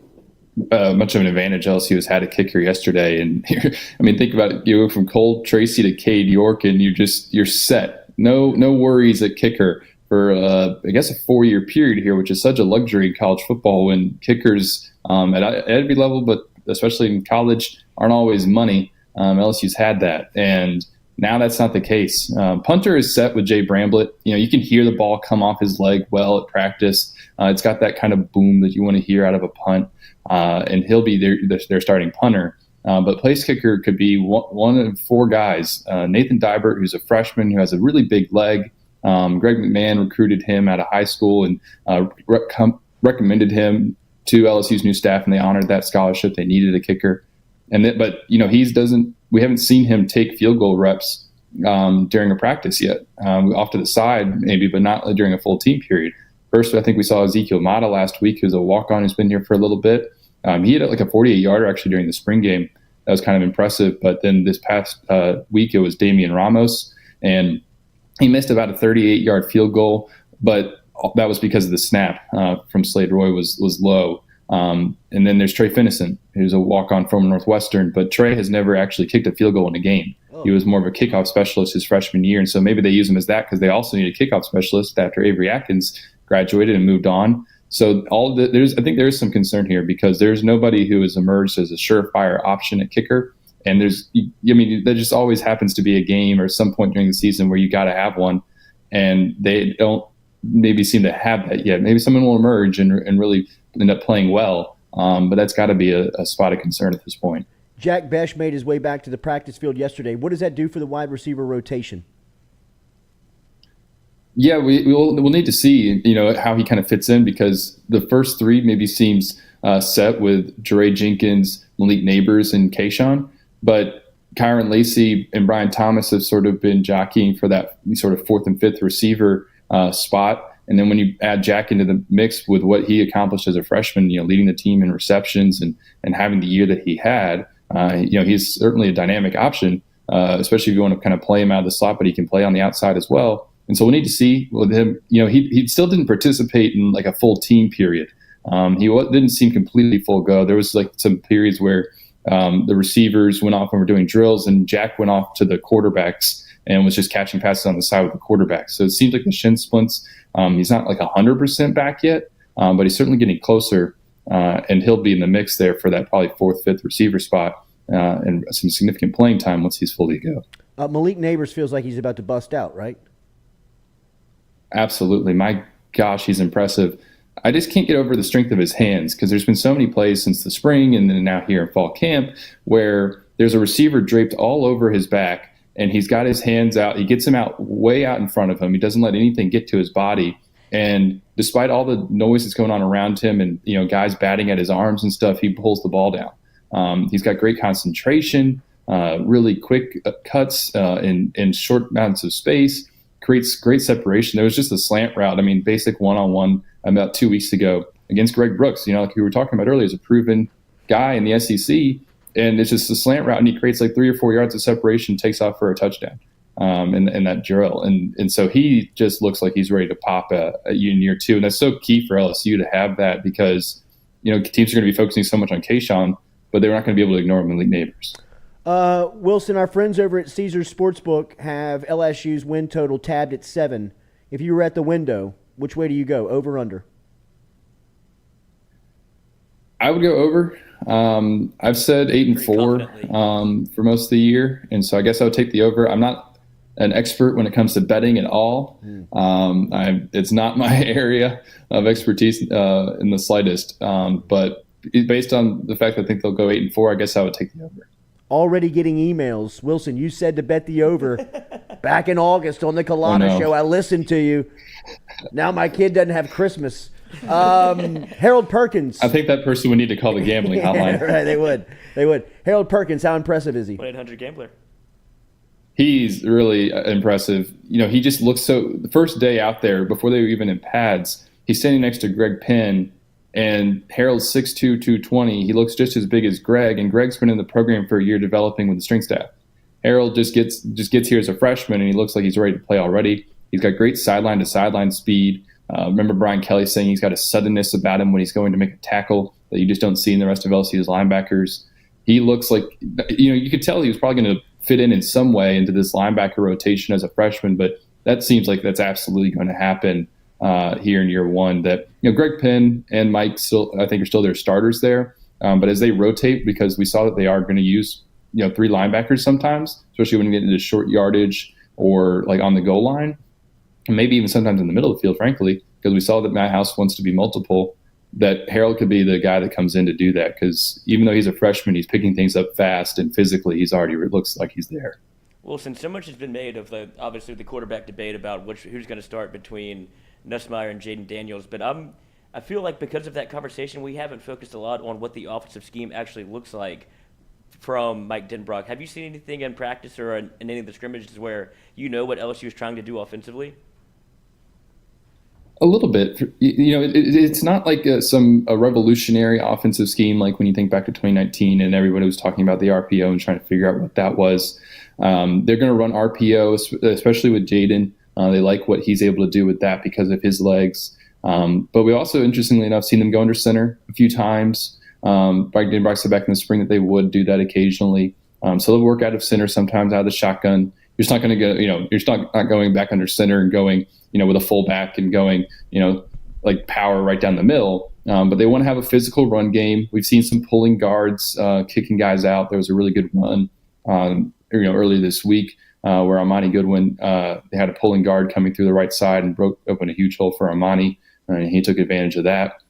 much of an advantage LSU has had a kicker yesterday. And think about it. You go from Cole Tracy to Cade York, and you're set. No worries at kicker for I guess a 4-year period here, which is such a luxury in college football when kickers at every level, but especially in college, aren't always money. LSU's had that, and now that's not the case. Punter is set with Jay Bramblett. You can hear the ball come off his leg well at practice. It's got that kind of boom that you want to hear out of a punt, and he'll be their starting punter. But place kicker could be one of 4 guys. Nathan Dybert, who's a freshman who has a really big leg. Greg McMahon recruited him out of high school and recommended him to LSU's new staff, and they honored that scholarship. They needed a kicker. But we haven't seen him take field goal reps during a practice yet. Off to the side maybe, but not during a full team period. First, I think we saw Ezekiel Mata last week, who's a walk-on who's been here for a little bit. He had like a 48-yarder actually during the spring game. That was kind of impressive. But then this past week, it was Damian Ramos, and he missed about a 38-yard field goal, but that was because of the snap from Slade Roy was low. And then there's Trey Finnison, who's a walk-on from Northwestern, but Trey has never actually kicked a field goal in a game. He was more of a kickoff specialist his freshman year, and so maybe they use him as that because they also need a kickoff specialist after Avery Atkins graduated and moved on. So I think there is some concern here because there's nobody who has emerged as a surefire option at kicker. And there just always happens to be a game or some point during the season where you got to have one, and they don't maybe seem to have that yet. Maybe someone will emerge and really end up playing well, but that's got to be a spot of concern at this point. Jack Besh made his way back to the practice field yesterday. What does that do for the wide receiver rotation? Yeah, we'll need to see, how he kind of fits in, because the first 3 maybe seems set with Jeray Jenkins, Malik Neighbors, and Kayshawn. But Kyron Lacey and Brian Thomas have sort of been jockeying for that sort of 4th and 5th receiver spot. And then when you add Jack into the mix with what he accomplished as a freshman, leading the team in receptions and having the year that he had, he's certainly a dynamic option, especially if you want to kind of play him out of the slot, but he can play on the outside as well. And so we'll need to see with him. He still didn't participate in like a full team period. He didn't seem completely full go. There was like some periods where the receivers went off and were doing drills, and Jack went off to the quarterbacks and was just catching passes on the side with the quarterbacks. So it seems like the shin splints. He's not like 100% back yet, but he's certainly getting closer, and he'll be in the mix there for that probably 4th, 5th receiver spot and some significant playing time once he's fully go. Malik Neighbors feels like he's about to bust out, right? Absolutely. My gosh, he's impressive. I just can't get over the strength of his hands, because there's been so many plays since the spring and then now here in fall camp where there's a receiver draped all over his back, and he's got his hands out. He gets him out way out in front of him. He doesn't let anything get to his body. And despite all the noise that's going on around him and, guys batting at his arms and stuff, he pulls the ball down. He's got great concentration, really quick cuts in short amounts of space, creates great separation. There was just a slant route. Basic one-on-one about 2 weeks ago against Greg Brooks, like we were talking about earlier, is a proven guy in the SEC. And it's just a slant route, and he creates like 3 or 4 yards of separation, takes off for a touchdown. in that drill. And so he just looks like he's ready to pop in year 2. And that's so key for LSU to have that because, teams are going to be focusing so much on Kayshawn, but they're not going to be able to ignore Malik Neighbors. Wilson, our friends over at Caesars Sportsbook have LSU's win total tabbed at 7. If you were at the window, which way do you go, over, under? I would go over. I've said 8-4 for most of the year, and so I guess I would take the over. I'm not an expert when it comes to betting at all. It's not my area of expertise in the slightest. But based on the fact that I think they'll go 8-4, I guess I would take the over. Already getting emails. Wilson, you said to bet the over back in August on the Culotta show. I listened to you. Now my kid doesn't have Christmas. Harold Perkins. I think that person would need to call the gambling hotline. Right, they would. Harold Perkins, how impressive is he? 1-800-GAMBLER. He's really impressive. He just looks so. The first day out there, before they were even in pads, he's standing next to Greg Penn, and Harold's 6'2", 220. He looks just as big as Greg, and Greg's been in the program for a year developing with the strength staff. Harold just gets here as a freshman, and he looks like he's ready to play already. He's got great sideline to sideline speed. Remember Brian Kelly saying he's got a suddenness about him when he's going to make a tackle that you just don't see in the rest of LSU's linebackers. He looks like, you could tell he was probably going to fit in some way into this linebacker rotation as a freshman, but that seems like that's absolutely going to happen here in year 1. That Greg Penn and Mike still, I think, are still their starters there, but as they rotate, because we saw that they are going to use 3 linebackers sometimes, especially when you get into short yardage or like on the goal line, and maybe even sometimes in the middle of the field, frankly, because we saw that Matt House wants to be multiple, that Harold could be the guy that comes in to do that, because even though he's a freshman, he's picking things up fast, and physically he's already looks like he's there. Well, since so much has been made of obviously the quarterback debate about who's going to start between Nussmeier and Jaden Daniels, but I feel like because of that conversation, we haven't focused a lot on what the offensive scheme actually looks like from Mike Denbrock. Have you seen anything in practice or in any of the scrimmages where what LSU is trying to do offensively? A little bit. It's not like a revolutionary offensive scheme like when you think back to 2019 and everybody was talking about the RPO and trying to figure out what that was. They're going to run RPO, especially with Jaden. They like what he's able to do with that because of his legs. But we also, interestingly enough, seen them go under center a few times. Brian Denbrock said back in the spring that they would do that occasionally. So they'll work out of center, sometimes out of the shotgun. You're just not going to go, you're just not going back under center and going, with a fullback and going, like power right down the middle. But they want to have a physical run game. We've seen some pulling guards, kicking guys out. There was a really good run, earlier this week where Amani Goodwin, they had a pulling guard coming through the right side and broke open a huge hole for Amani, and he took advantage of that.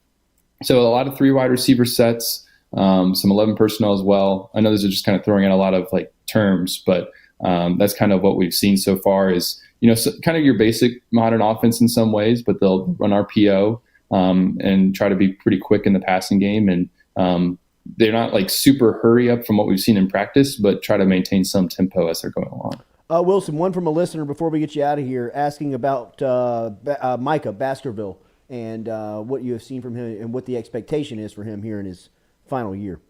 So a lot of 3 wide receiver sets, some 11 personnel as well. I know those are just kind of throwing out a lot of terms, but that's kind of what we've seen so far is, so kind of your basic modern offense in some ways, but they'll run RPO and try to be pretty quick in the passing game. And they're not super hurry up from what we've seen in practice, but try to maintain some tempo as they're going along. Wilson, one from a listener before we get you out of here, asking about Micah Baskerville and what you have seen from him and what the expectation is for him here in his final year.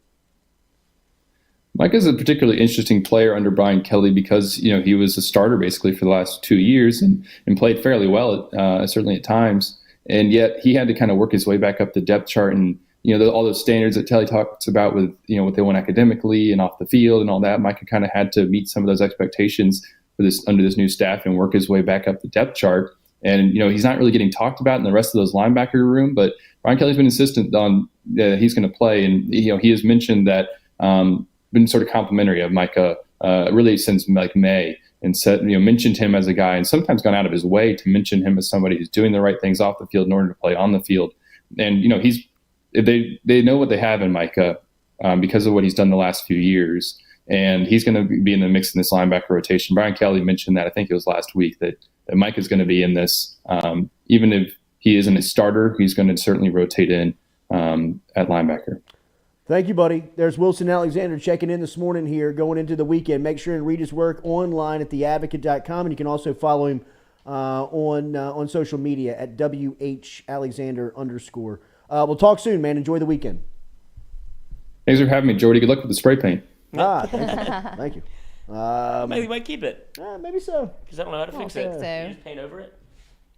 Mike is a particularly interesting player under Brian Kelly because, he was a starter basically for the last 2 years and played fairly well, certainly at times. And yet he had to kind of work his way back up the depth chart and, all those standards that Kelly talks about with, what they want academically and off the field and all that. Mike kind of had to meet some of those expectations under this new staff and work his way back up the depth chart. And, he's not really getting talked about in the rest of those linebacker room, but Brian Kelly's been insistent on he's going to play. And, he has mentioned that, been sort of complimentary of Micah really since May, and said mentioned him as a guy, and sometimes gone out of his way to mention him as somebody who's doing the right things off the field in order to play on the field. And they know what they have in Micah because of what he's done the last few years, and he's going to be in the mix in this linebacker rotation. Brian Kelly mentioned that, I think it was last week, that Micah's going to be in this. Even if he isn't a starter, he's going to certainly rotate in at linebacker. Thank you, buddy. There's Wilson Alexander checking in this morning here, going into the weekend. Make sure and read his work online at theadvocate.com, and you can also follow him on social media at WHAlexander_. We'll talk soon, man. Enjoy the weekend. Thanks for having me, Jordy. Good luck with the spray paint. Thank you. Maybe we might keep it. Maybe so. Because I don't know how to fix it. think so. You just paint over it?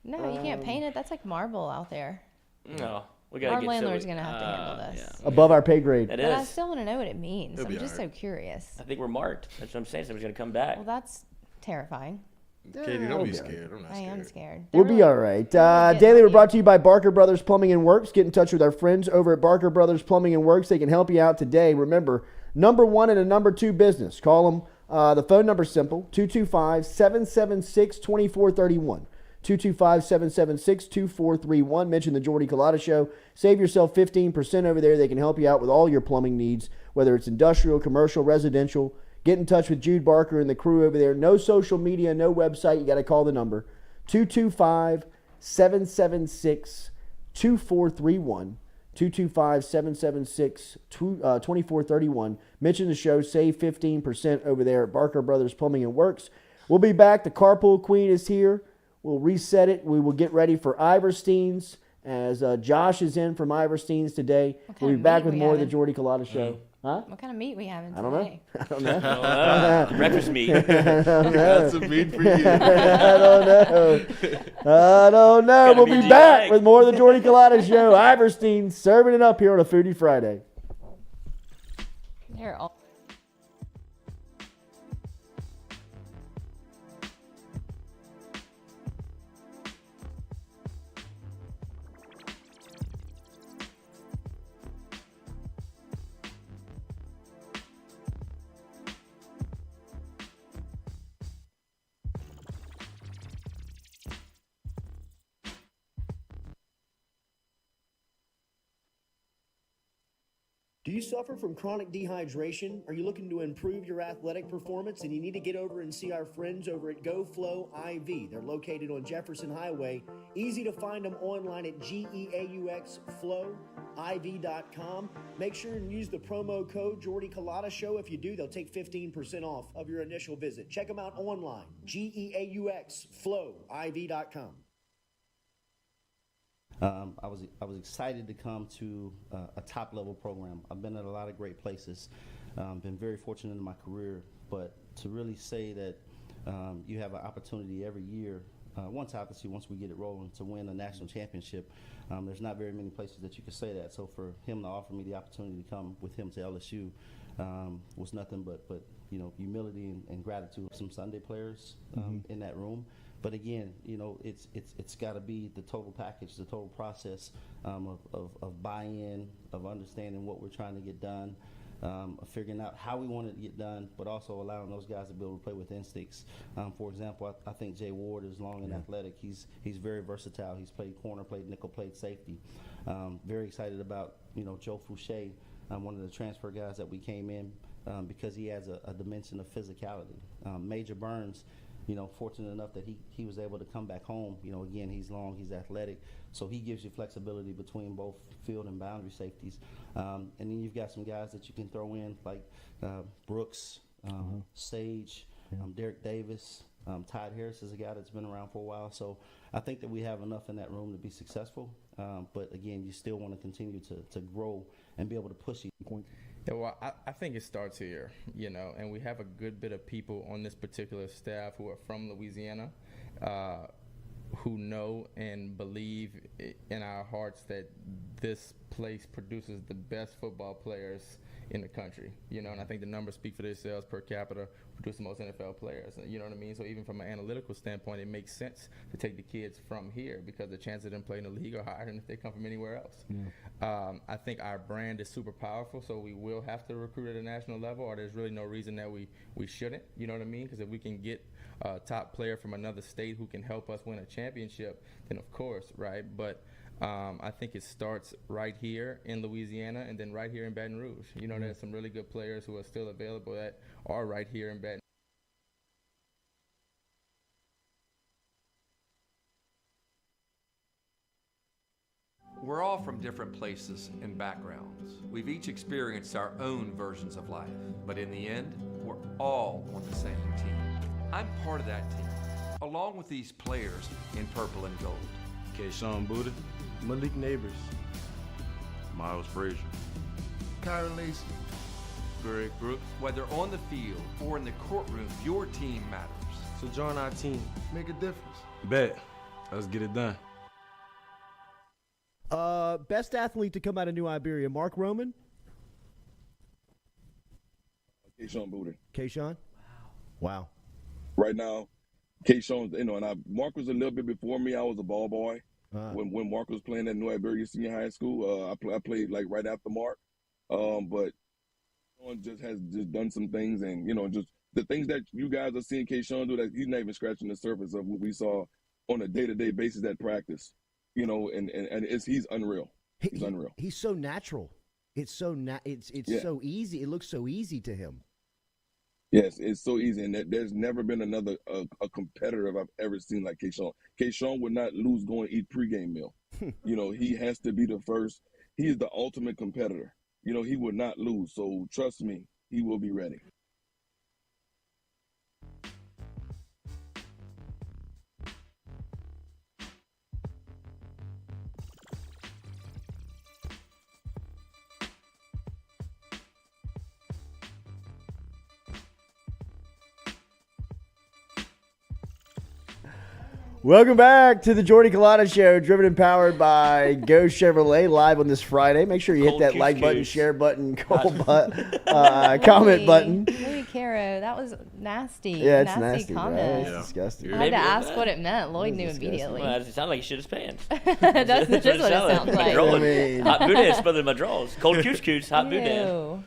No, you can't paint it. That's like marble out there. No. We gotta Our get landlord's going to have to handle this. Yeah. Above our pay grade. It But I is. still want to know what it means. It'll I'm be just alright. so curious. I think we're marked. That's what I'm saying. Somebody's going to come back. Well, that's terrifying. Katie, don't be scared. I'm not I scared. am scared. We'll be all right. Daily, we're brought to you by Barker Brothers Plumbing and Works. Get in touch with our friends over at Barker Brothers Plumbing and Works. They can help you out today. Remember, number 1 and a number 2 business. Call them. The phone number's simple, 225-776-2431. 225-776-2431. Mention the Jordy Culotta Show. Save yourself 15% over there. They can help you out with all your plumbing needs, whether it's industrial, commercial, residential. Get in touch with Jude Barker and the crew over there. No social media, no website. You got to call the number, 225-776-2431. 225-776-2431. Mention the show. Save 15% over there at Barker Brothers Plumbing and Works. We'll be back. The Carpool Queen is here. We'll reset it. We will get ready for Iverstine's as Josh is in from Iverstine's today. We'll be back with more of the Jordy Culotta Show. Huh? What kind of meat we having today? I don't know. Breakfast meat. That's a meat for you. I don't know. We'll be back with more of the Jordy Culotta Show. Iverstine serving it up here on a Foodie Friday. They're all. Do you suffer from chronic dehydration? Are you looking to improve your athletic performance and you need to get over and see our friends over at GoFlow IV? They're located on Jefferson Highway. Easy to find them online at GEAUXFlowIV.com. Make sure and use the promo code Jordy Culotta Show. If you do, they'll take 15% off of your initial visit. Check them out online, GEAUXFlowIV.com. I was excited to come to a top level program. I've been at a lot of great places, been very fortunate in my career, but to really say that you have an opportunity every year, once we get it rolling, to win a national championship, there's not very many places that you can say that. So for him to offer me the opportunity to come with him to LSU was nothing but humility and gratitude. Some Sunday players in that room. But again, it's got to be the total package, the total process of buy-in, of understanding what we're trying to get done, of figuring out how we want it to get done, but also allowing those guys to be able to play with instincts. For example, I think Jay Ward is long and athletic. He's very versatile. He's played corner, played nickel, played safety. Very excited about Joe Fouché, one of the transfer guys that we came in because he has a dimension of physicality. Major Burns. Fortunate enough that he was able to come back home. Again, he's long, he's athletic, so he gives you flexibility between both field and boundary safeties. And then you've got some guys that you can throw in like Brooks, Sage, Derek Davis. Todd Harris is a guy that's been around for a while. So I think that we have enough in that room to be successful. But again, you still want to continue to grow and be able to push it. Yeah, well, I think it starts here, and we have a good bit of people on this particular staff who are from Louisiana, who know and believe in our hearts that this place produces the best football players in the country, and I think the numbers speak for themselves. Per capita, produce the most NFL players, you know what I mean? So even from an analytical standpoint, it makes sense to take the kids from here because the chances of them playing in the league are higher than if they come from anywhere else. I think our brand is super powerful, so we will have to recruit at a national level, or there's really no reason that we shouldn't, you know what I mean? Because if we can get a top player from another state who can help us win a championship, then of course, right? But I think it starts right here in Louisiana and then right here in Baton Rouge. There's some really good players who are still available that are right here in Baton. We're all from different places and backgrounds. We've each experienced our own versions of life, but in the end, we're all on the same team. I'm part of that team, along with these players in purple and gold. Kayshawn Buddha, Malik Neighbors, Miles Frazier, Kyron Lacey, Greg Brooks. Whether on the field or in the courtroom, your team matters. So join our team. Make a difference. Bet. Let's get it done. Best athlete to come out of New Iberia, Mark Roman? Kayshawn Booty. Kayshawn? Wow. Right now, Kayshawn, and Mark was a little bit before me. I was a ball boy. When Mark was playing at New Iberia Senior High School, I played like right after Mark. But Kayshawn just has done some things, and just the things that you guys are seeing Kayshawn do, that he's not even scratching the surface of what we saw on a day-to-day basis at practice. And he's unreal. He's unreal. He's so natural. It's so so easy. It looks so easy to him. Yes, it's so easy, and there's never been another a competitor I've ever seen like Kayshawn. Kayshawn would not lose going to eat pregame meal. He has to be the first. He is the ultimate competitor. He would not lose. So trust me, he will be ready. Welcome back to the Jordy Culotta Show, driven and powered by Go Chevrolet, live on this Friday. Make sure you hit that like button, share button, comment button. Louis Caro, that was nasty. Yeah, it's nasty, comment. Right? It's disgusting. I had to ask what it meant. Lloyd knew immediately. Well, it sounded like he shit his pants. That's what it sounds like. Hot boudin smothered my drawers. Cold couscous, hot boudin.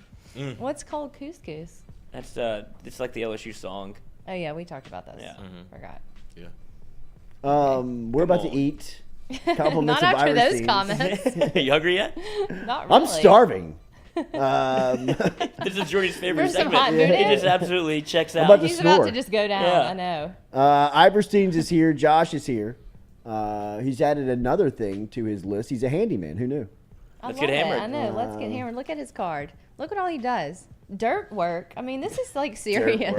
What's cold couscous? That's it's like the LSU song. Oh yeah, we talked about this. Yeah. Forgot. Yeah. We're about to eat. Compliments Not of after those Iverstines. Are comments. you hungry yet? Not really. I'm starving. This is Jordy's favorite For some segment. hot boudin? He just absolutely checks out. about to He's snore. about to just go down. Yeah. I know. Iverstines is here. Josh is here. He's added another thing to his list. He's a handyman. Who knew? Let's I get love hammered. it. I know. Let's get hammered. Look at his card. Look at all he does. Dirt work. I mean, this is like serious.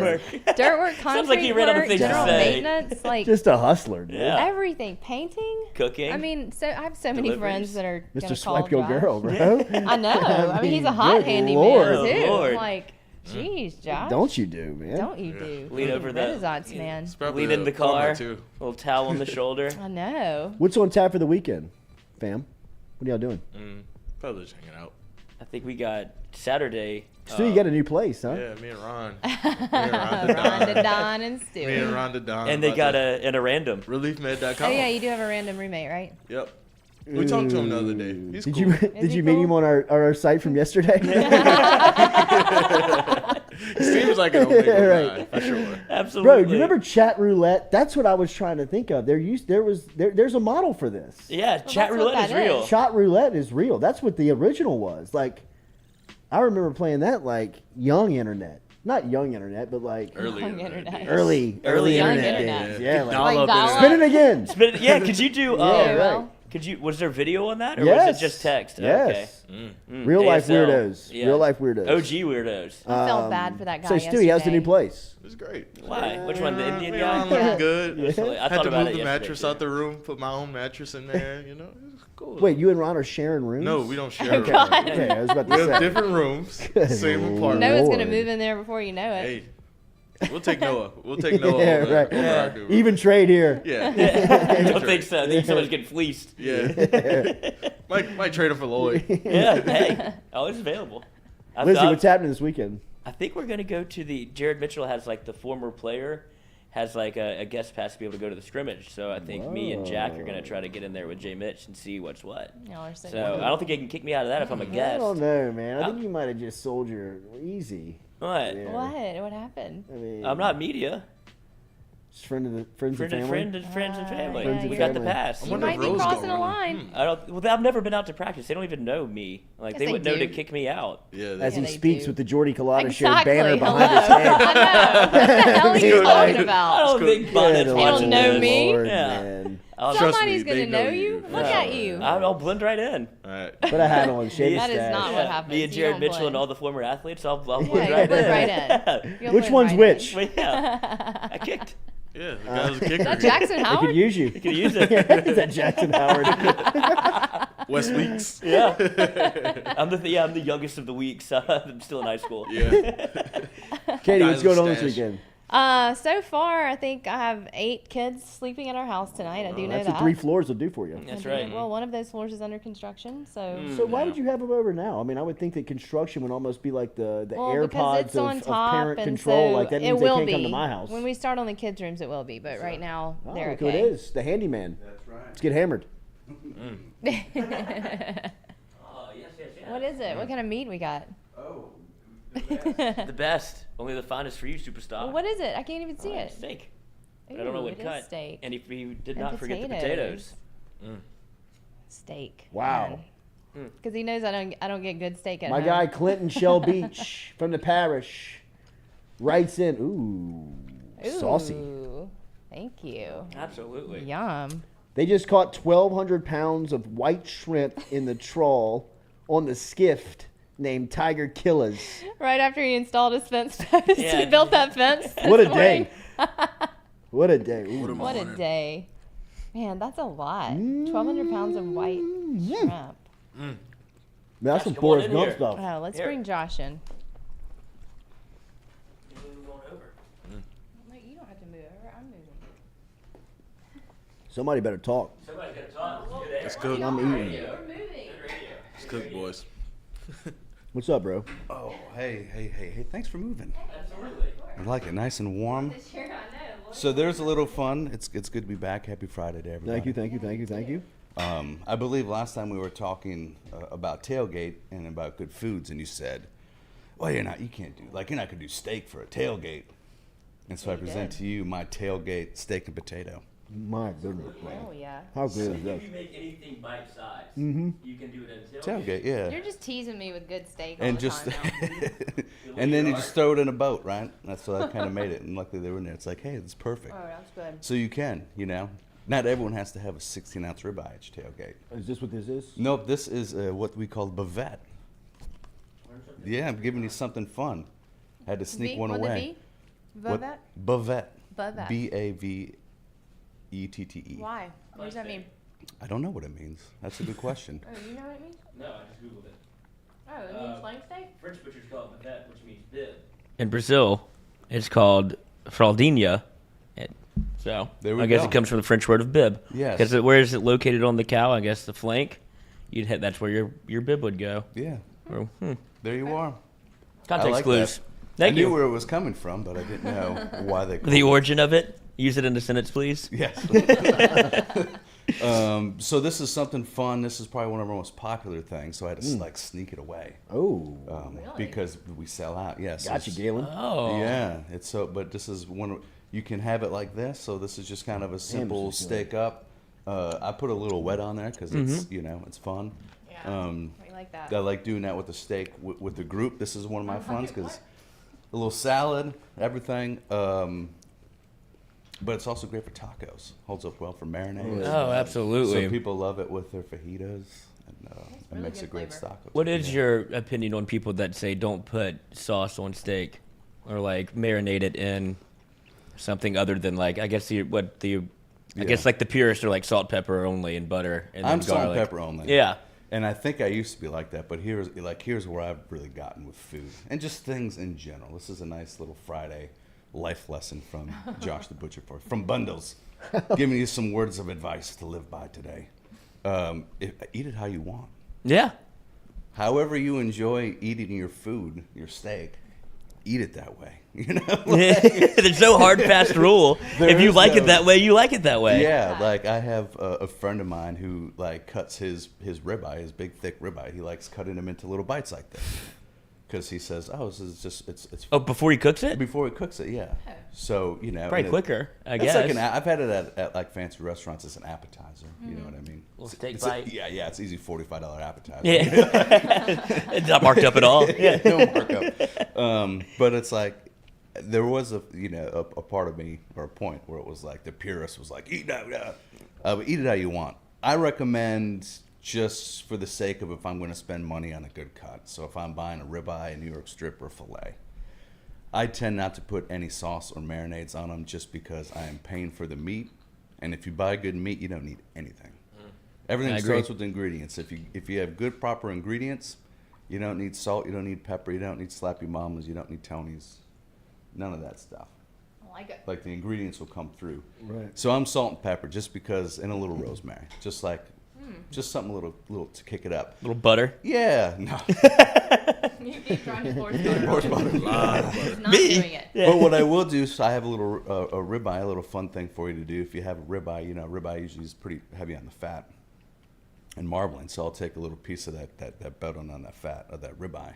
Dirt work, concrete Sounds like he ran out of work, things to general say. maintenance, like Just a hustler, dude. Yeah. everything. Painting, Cooking. I mean, so I have so many Deliveries. friends that are Mr. gonna Swipe call Your Josh. Girl, bro. I know. I mean, he's a hot good handyman Lord. too. Lord. I'm like, geez, Josh. Don't you do, man? Don't you do? Lean over the Renaissance man. lean in the car. Too. Little towel on the shoulder. I know. What's on tap for the weekend, fam? What are y'all doing? Probably just hanging out. I think we got Saturday. Stu, you got a new place, huh? Yeah, me and Ron. Rhonda, Don, and Stewie. Me and Rhonda Don. And they got a random. ReliefMed.com. Oh yeah, you do have a random roommate, right? Yep. We talked to him the other day. He's Did cool. you meet him on our site from yesterday? He seems like an Omega Right. guy, for sure. Absolutely. Bro, you remember chat roulette? That's what I was trying to think of. There's a model for this. Yeah, Well, chat that's what roulette is that real. is. Chat roulette is real. That's what the original was. Like, I remember playing that like young internet. Not young internet, but like Early Young internet. internet. early Young internet internet. days. Yeah, like, Dial-up dial-up. spin it again. But yeah, could you do? Yeah, well. right. Could you? Was there video on that, or was Yes. it just text? Yes. Okay. Real life ASL. weirdos. Yeah. Real life weirdos. OG weirdos. I felt bad for that guy So Stewie, how's the new yesterday. place? It was great. Why? Which one? The Indian Me guy? and Ron looked good. I Had thought to about move it the yesterday, mattress too. out the room, put my own mattress in there. It was cool. Wait, you and Ron are sharing rooms? No, we don't share. Oh, a God. room. Okay, I was about We to have say. different rooms, Good same apartment. Noah's gonna Lord. move in there before you know it. Hey, we'll take Noah. We'll take Noah Yeah, over, right. over our dude. Even trade here. Yeah. I don't think so. I think someone's getting fleeced. Yeah. might trade him for Lloyd. Yeah. Hey, always available. Lizzie, what's happening this weekend? I think we're gonna go to the. Jared Mitchell has like the former player has like a guest pass to be able to go to the scrimmage. So I think me and Jack are gonna try to get in there with Jay Mitch and see what's what. Y'all are so So I don't think they can kick me out of that if I'm a I guest. don't know, man. I think you might have just sold your easy. What? Yeah. What happened? I mean, I'm not media. just friends and family. Friends and family. Friends and we got the family. pass. You might be crossing a line. I don't. Well, I've never been out to practice. They don't even know me. Like Yes, they they would know do. to kick me out. Yeah. As he they speaks do. with the Jordy Culotta Show Exactly. banner Hello. behind his head. I know. What the hell are you Good talking night. about? I don't think Bonnet's Good watching know this. me. Lord, Yeah. man. Trust Somebody's me, gonna they know know you. you. Look at you. I'll blend right in. All right. Put a hat on, shave That is mustache. not what happens. Me and You Jared don't Mitchell blend. and all the former athletes. I'll Yeah, blend you'll right blend in. right in. You'll Which blend one's right which? Well, yeah. I kicked. Yeah, the guy was a kicker. Is that Jackson They Howard? could use you. You can use it. Is that Jackson Howard? Way West Weeks. Yeah. I'm the youngest of the weeks. I'm still in high school. Yeah. Katie, what's going on this weekend? So far, I think I have 8 kids sleeping at our house tonight. I do know that's that. what 3 floors will do for you. That's right. Well, one of those floors is under construction, so. So why would you have them over now? I mean, I would think that construction would almost be like the AirPods it's on of top, parent and control. so Like that it means they will can't be. come to my house. When we start on the kids' rooms, it will be, but right now they're look okay. who it is, the handyman. That's right. Let's get hammered. What is it? What kind of meat we got? Oh, the best. Only the finest for you, superstar. Well, what is it? I can't even see it. Steak. Ooh, I don't know what it is cut. steak. And if you did And not forget the potatoes. Steak. Wow. Because he knows I don't get good steak at My home. guy Clinton Shell Beach from the parish writes in, ooh, saucy. Thank you. Absolutely. Yum. They just caught 1,200 pounds of white shrimp in the trawl on the skiff named Tiger Killers. Right after he installed his fence post, he built that fence. What a this day. morning. What a day. Ooh. What a day. Man, that's a lot. 1,200 pounds of white shrimp. That's some Forrest Gump here. stuff. Oh, let's bring Josh in. You don't have to move over. I'm moving. Somebody better talk. Somebody's got to talk. Let's cook. I'm eating. We're moving. Let's cook, boys. What's up, bro? Oh, hey. Thanks for moving. Absolutely. I like it nice and warm. So there's a little fun. It's good to be back. Happy Friday to everybody. Thank you. I believe last time we were talking about tailgate and about good foods, and you said, well, you're not going to do steak for a tailgate. And so I present to you my tailgate steak and potato. My goodness, man. Oh, yeah. How good is If that? you make anything bite-sized, Mm-hmm. you can do it in Tailgate, yeah. You're just teasing me with good steak all And the just time now. and then you just throw it in a boat, right? That's what I kind of made it. And luckily they were in there. It's like, hey, it's perfect. Oh, that's good. So you can, Not everyone has to have a 16-ounce ribeye at your tailgate. Is this what this is? Nope, this is what we call bavette. Yeah, I'm giving you something fun. Had to sneak one away. Bavette? Bavette. Bavette. Bavette. Why? What does that mean? I don't know what it means. That's a good question. Oh, you know what it means? No, I just Googled it. Oh, it means flank steak? French butchers call it bavette, which means bib. In Brazil, it's called fraldinha. So There we I guess go. it comes from the French word of bib. Yes. Because where is it located on the cow? I guess the flank. You'd hit. That's where your bib would go. Yeah. Or, There you are. Context I like clues. that. Thank I you. knew where it was coming from, but I didn't know why they called The it. origin of it. Use it in a sentence, please. Yes. So this is something fun. This is probably one of our most popular things. So I had to sneak it away. Oh. Because we sell out. Yes. Gotcha, Galen. Oh. Yeah. It's so. But this is one. You can have it like this. So this is just kind of a simple this is steak up. I put a little wet on there because it's it's fun. Yeah. We like that. I like doing that with the steak with the group. This is one of my funs because a little salad, everything. But it's also great for tacos. Holds up well for marinades. Oh, absolutely. So people love it with their fajitas, and it makes a great taco. What is your opinion on people that say don't put sauce on steak, or like marinate it in something other than I guess the purists are like salt, pepper only, and butter, and I'm then salt garlic. and pepper only. Yeah. And I think I used to be like that, but here's where I've really gotten with food and just things in general. This is a nice little Friday life lesson from Josh the Butcher from Bundles, giving you some words of advice to live by today. Eat it how you want. Yeah. However you enjoy eating your food, your steak, eat it that way. There's no hard fast rule. If you like it that way, you like it that way. Yeah, I have a friend of mine who cuts his ribeye, his big thick ribeye. He likes cutting them into little bites like this. Because he says, this is just it's. Oh, before he cooks it? Before he cooks it, yeah. So probably quicker, I guess. I've had it at fancy restaurants as an appetizer. You know what I mean? Little steak bite. It's easy $45 appetizer. Yeah, it's not marked up at all. Yeah, no markup. But it's there was a part of me or a point where it was the purist was eat it how you want. I recommend. Just for the sake of if I'm going to spend money on a good cut. So if I'm buying a ribeye, a New York strip, or filet, I tend not to put any sauce or marinades on them just because I am paying for the meat. And if you buy good meat, you don't need anything. Everything I agree. starts with ingredients. If you have good proper ingredients, you don't need salt, you don't need pepper, you don't need slappy mamas, you don't need Tony's, none of that stuff. I like it. Like the ingredients will come through. Right. So I'm salt and pepper just because, and a little rosemary, just something a little to kick it up. A little butter. Yeah, no. You keep trying to force butter. He's not doing it. But what I will do, so I have a little a ribeye, a little fun thing for you to do. If you have a ribeye, ribeye usually is pretty heavy on the fat and marbling. So I'll take a little piece of that bone on that fat of that ribeye,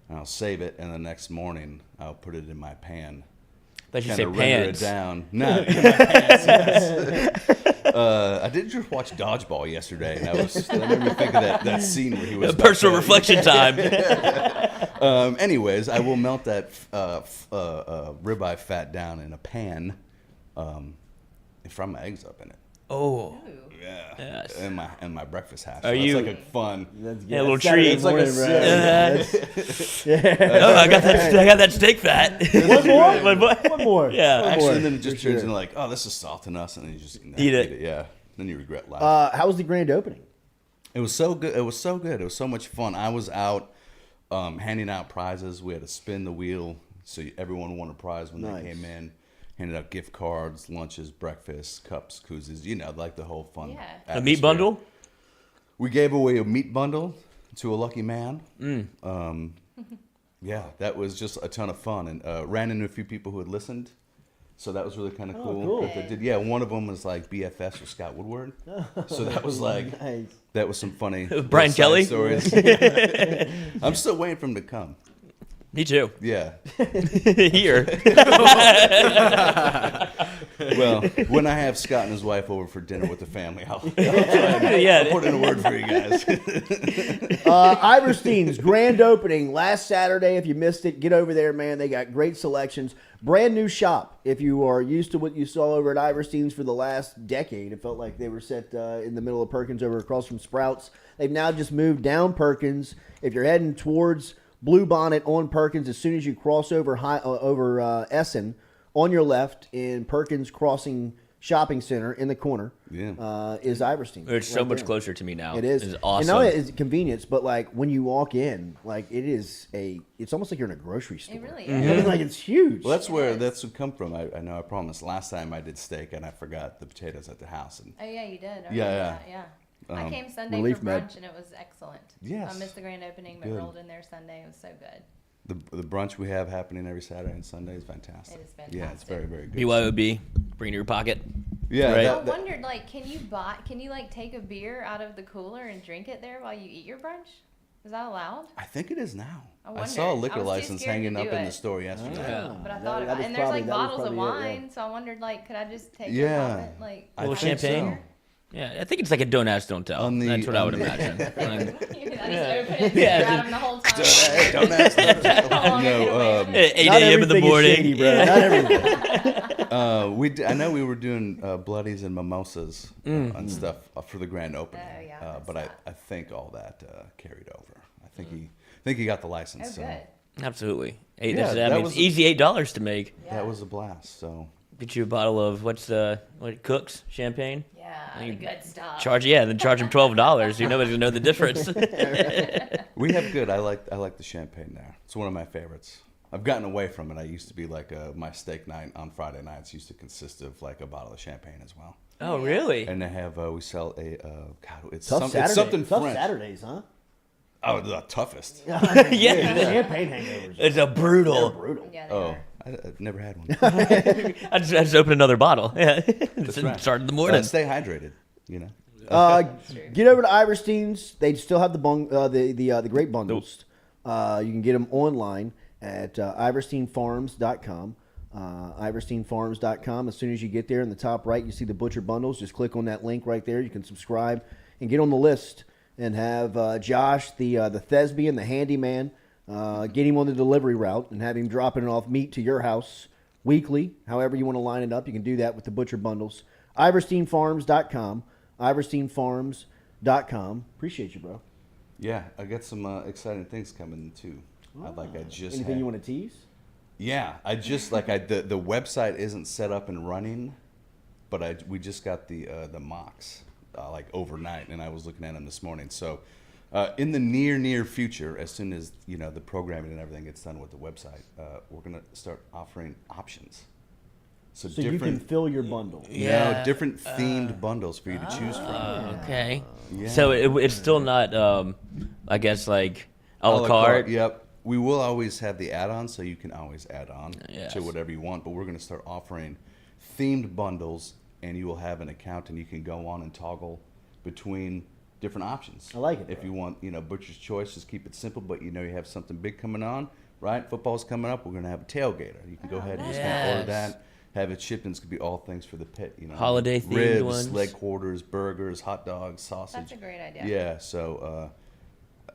and I'll save it. And the next morning, I'll put it in my pan. But you say Kinda render pants. it down. No, in my pants, yes. I did just watch Dodgeball yesterday, and that made me think of that scene where he was personal reflection time. Anyways, I will melt that ribeye fat down in a pan, and fry my eggs up in it. Oh, yeah, yes. And my breakfast hash. Are So you? It's like a fun, Yeah, a little treat. It's like a Oh, I got that steak fat. One more. Yeah. Actually, and then it just turns into like, oh, this is soft enough, and then you just Eat it. Yeah. Then you regret life. How was the grand opening? It was so good. It was so good. It was so much fun. I was out handing out prizes. We had to spin the wheel, so everyone won a prize when they came in. Handed out gift cards, lunches, breakfast, cups, koozies. Like the whole fun. Yeah. A meat bundle. We gave away a meat bundle to a lucky man. Yeah, that was just a ton of fun, and ran into a few people who had listened. So that was really kind of cool. That they did. Yeah, one of them was like BFS with Scott Woodward. So that was like that was some funny Brian Kelly stories. I'm still waiting for him to come. Me too. Yeah. Here. Well, when I have Scott and his wife over for dinner with the family, I'll put in a word for you guys. Iverstine's grand opening last Saturday. If you missed it, get over there, man. They got great selections. Brand new shop. If you are used to what you saw over at Iverstine's for the last decade, it felt like they were set in the middle of Perkins over across from Sprouts. They've now just moved down Perkins. If you're heading towards Bluebonnet on Perkins, as soon as you cross over Essen, on your left in Perkins Crossing Shopping Center in the corner is Iverstine. It's so much closer to me now. It is. It's awesome. And not only is it convenience, but like when you walk in, like it's almost like you're in a grocery store. It really is. Like it's huge. Well, that's where that's would come from. I know I promised last time I did steak and I forgot the potatoes at the house. And Oh yeah, you did. I Yeah, remember yeah. that, yeah. I came Sunday relief for med. brunch and it was excellent. Yes. I missed the grand opening, but Good. rolled in there Sunday. It was so good. the brunch we have happening every Saturday and Sunday is fantastic. It is Yeah, it's very, very good. BYOB, bring it to your pocket. Yeah, right? I wondered, like, can you take a beer out of the cooler and drink it there while you eat your brunch? Is that allowed? I think it is now. I saw a wondered. liquor I was too license scared to hanging up do in the it. store yesterday. But I thought that about was it. And there's like probably- that was bottles of probably it, wine, so I wondered, like, could I just take Yeah. a moment? Like, A little I think champagne. so. Yeah, I think it's like a don't ask, don't tell. That's what I would imagine. I just open it and Yeah, grab them the whole time. Don't ask. No, 8 Not a.m. in the everything is morning. shady, bro. Not everything. I know we were doing bloodies and mimosas and stuff for the grand opening. Oh, yeah, but I think all that carried over. I think he got the license. Oh, so. good. Absolutely. Yeah, that was easy $8 to make. That was a blast. So Get you a bottle of Cook's champagne. Yeah, the good stuff. Then charge him $12. Nobody's gonna know the difference. we have good. I like the champagne there. It's one of my favorites. I've gotten away from it. I used to be like my steak night on Friday nights used to consist of like a bottle of champagne as well. Oh, really? And they have we sell a it's Tough it's something Tough French. Saturdays, huh? Oh, the toughest. Yeah. Champagne hangovers. It's a brutal. They're brutal. Yeah, they Oh, are. I've never had one. I just opened another bottle. Yeah. That's right. Started in the morning. Stay hydrated. Get over to Iverstine's. They still have the great bundles. You can get them online at iverstinefarms.com. iverstinefarms.com. As soon as you get there, in the top right, you see the butcher bundles. Just click on that link right there. You can subscribe and get on the list and have Josh, the thespian, the handyman, get him on the delivery route and have him dropping off meat to your house weekly. However you want to line it up, you can do that with the butcher bundles. iverstinefarms.com. iverstinefarms.com. Appreciate you, bro. Yeah, I got some exciting things coming too. Anything you want to tease? Yeah, I just the website isn't set up and running, but we just got the mocks like overnight, and I was looking at them this morning. So in the near future, as soon as the programming and everything gets done with the website, we're going to start offering options. So you can fill your bundle. Different themed bundles for you to choose from. Okay. Yeah. So it's still not, I guess, like a la carte. Yep. We will always have the add-ons, so you can always add on to whatever you want. But we're going to start offering themed bundles, and you will have an account, and you can go on and toggle between different options. I like it. If you want, butcher's choice, just keep it simple. But you have something big coming on, right? Football's coming up. We're going to have a tailgater. You can go ahead and just kind of order that. Have it shipped, and it's gonna be all things for the pit. Holiday themed ribs, ones, leg quarters, burgers, hot dogs, sausage. That's a great idea. Yeah, so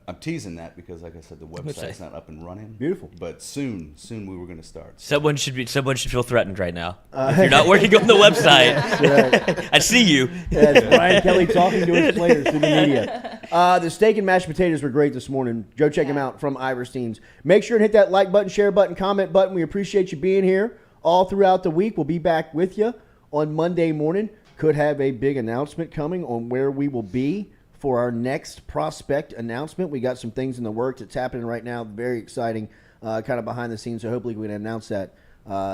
I'm teasing that because, like I said, the website's not up and running. Beautiful, but soon we were gonna start. Someone should feel threatened right now. If you're not working on the website, I see you. Yeah, it's Brian Kelly talking to his players through the media. The steak and mashed potatoes were great this morning. Go check them out from Iverstine's. Make sure and hit that like button, share button, comment button. We appreciate you being here all throughout the week. We'll be back with you on Monday morning. Could have a big announcement coming on where we will be for our next prospect announcement. We got some things in the works that's happening right now. Very exciting, kind of behind the scenes. So hopefully we can announce that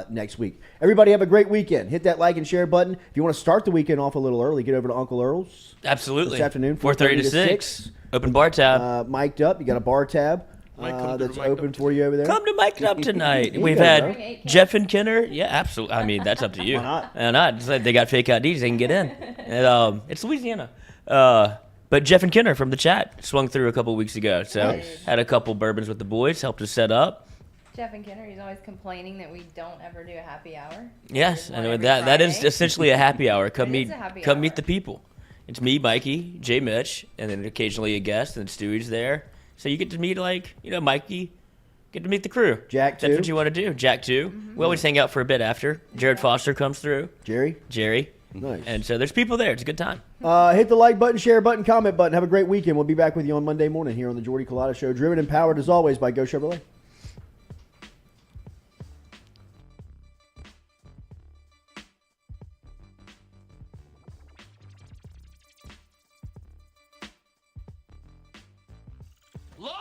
next week. Everybody have a great weekend. Hit that like and share button. If you want to start the weekend off a little early, get over to Uncle Earl's. Absolutely. This afternoon, 4:30 to 6. Open bar tab. Mic'd up. You got a bar tab. That's open for you over there. Come to Mike Up tonight. We've had Jeff and Kenner. Yeah, absolutely. I mean, that's up to you. Why not? It's like they got fake IDs. They can get in. And, it's Louisiana. But Jeff and Kenner from the chat swung through a couple weeks ago. So had a couple bourbons with the boys, helped us set up. Jeff and Kenner, he's always complaining that we don't ever do a happy hour. Yes, I know that is essentially a happy hour. Come meet the people. It's me, Mikey, Jay Mitch, and then occasionally a guest, and Stewie's there. So you get to meet, Mikey, get to meet the crew. Jack, too. That's what you want to do. Jack, too. Mm-hmm. We always hang out for a bit after. Jared Foster comes through. Jerry. Nice. And so there's people there. It's a good time. Hit the like button, share button, comment button. Have a great weekend. We'll be back with you on Monday morning here on the Jordy Culotta Show. Driven and powered, as always, by Go Chevrolet. Lord!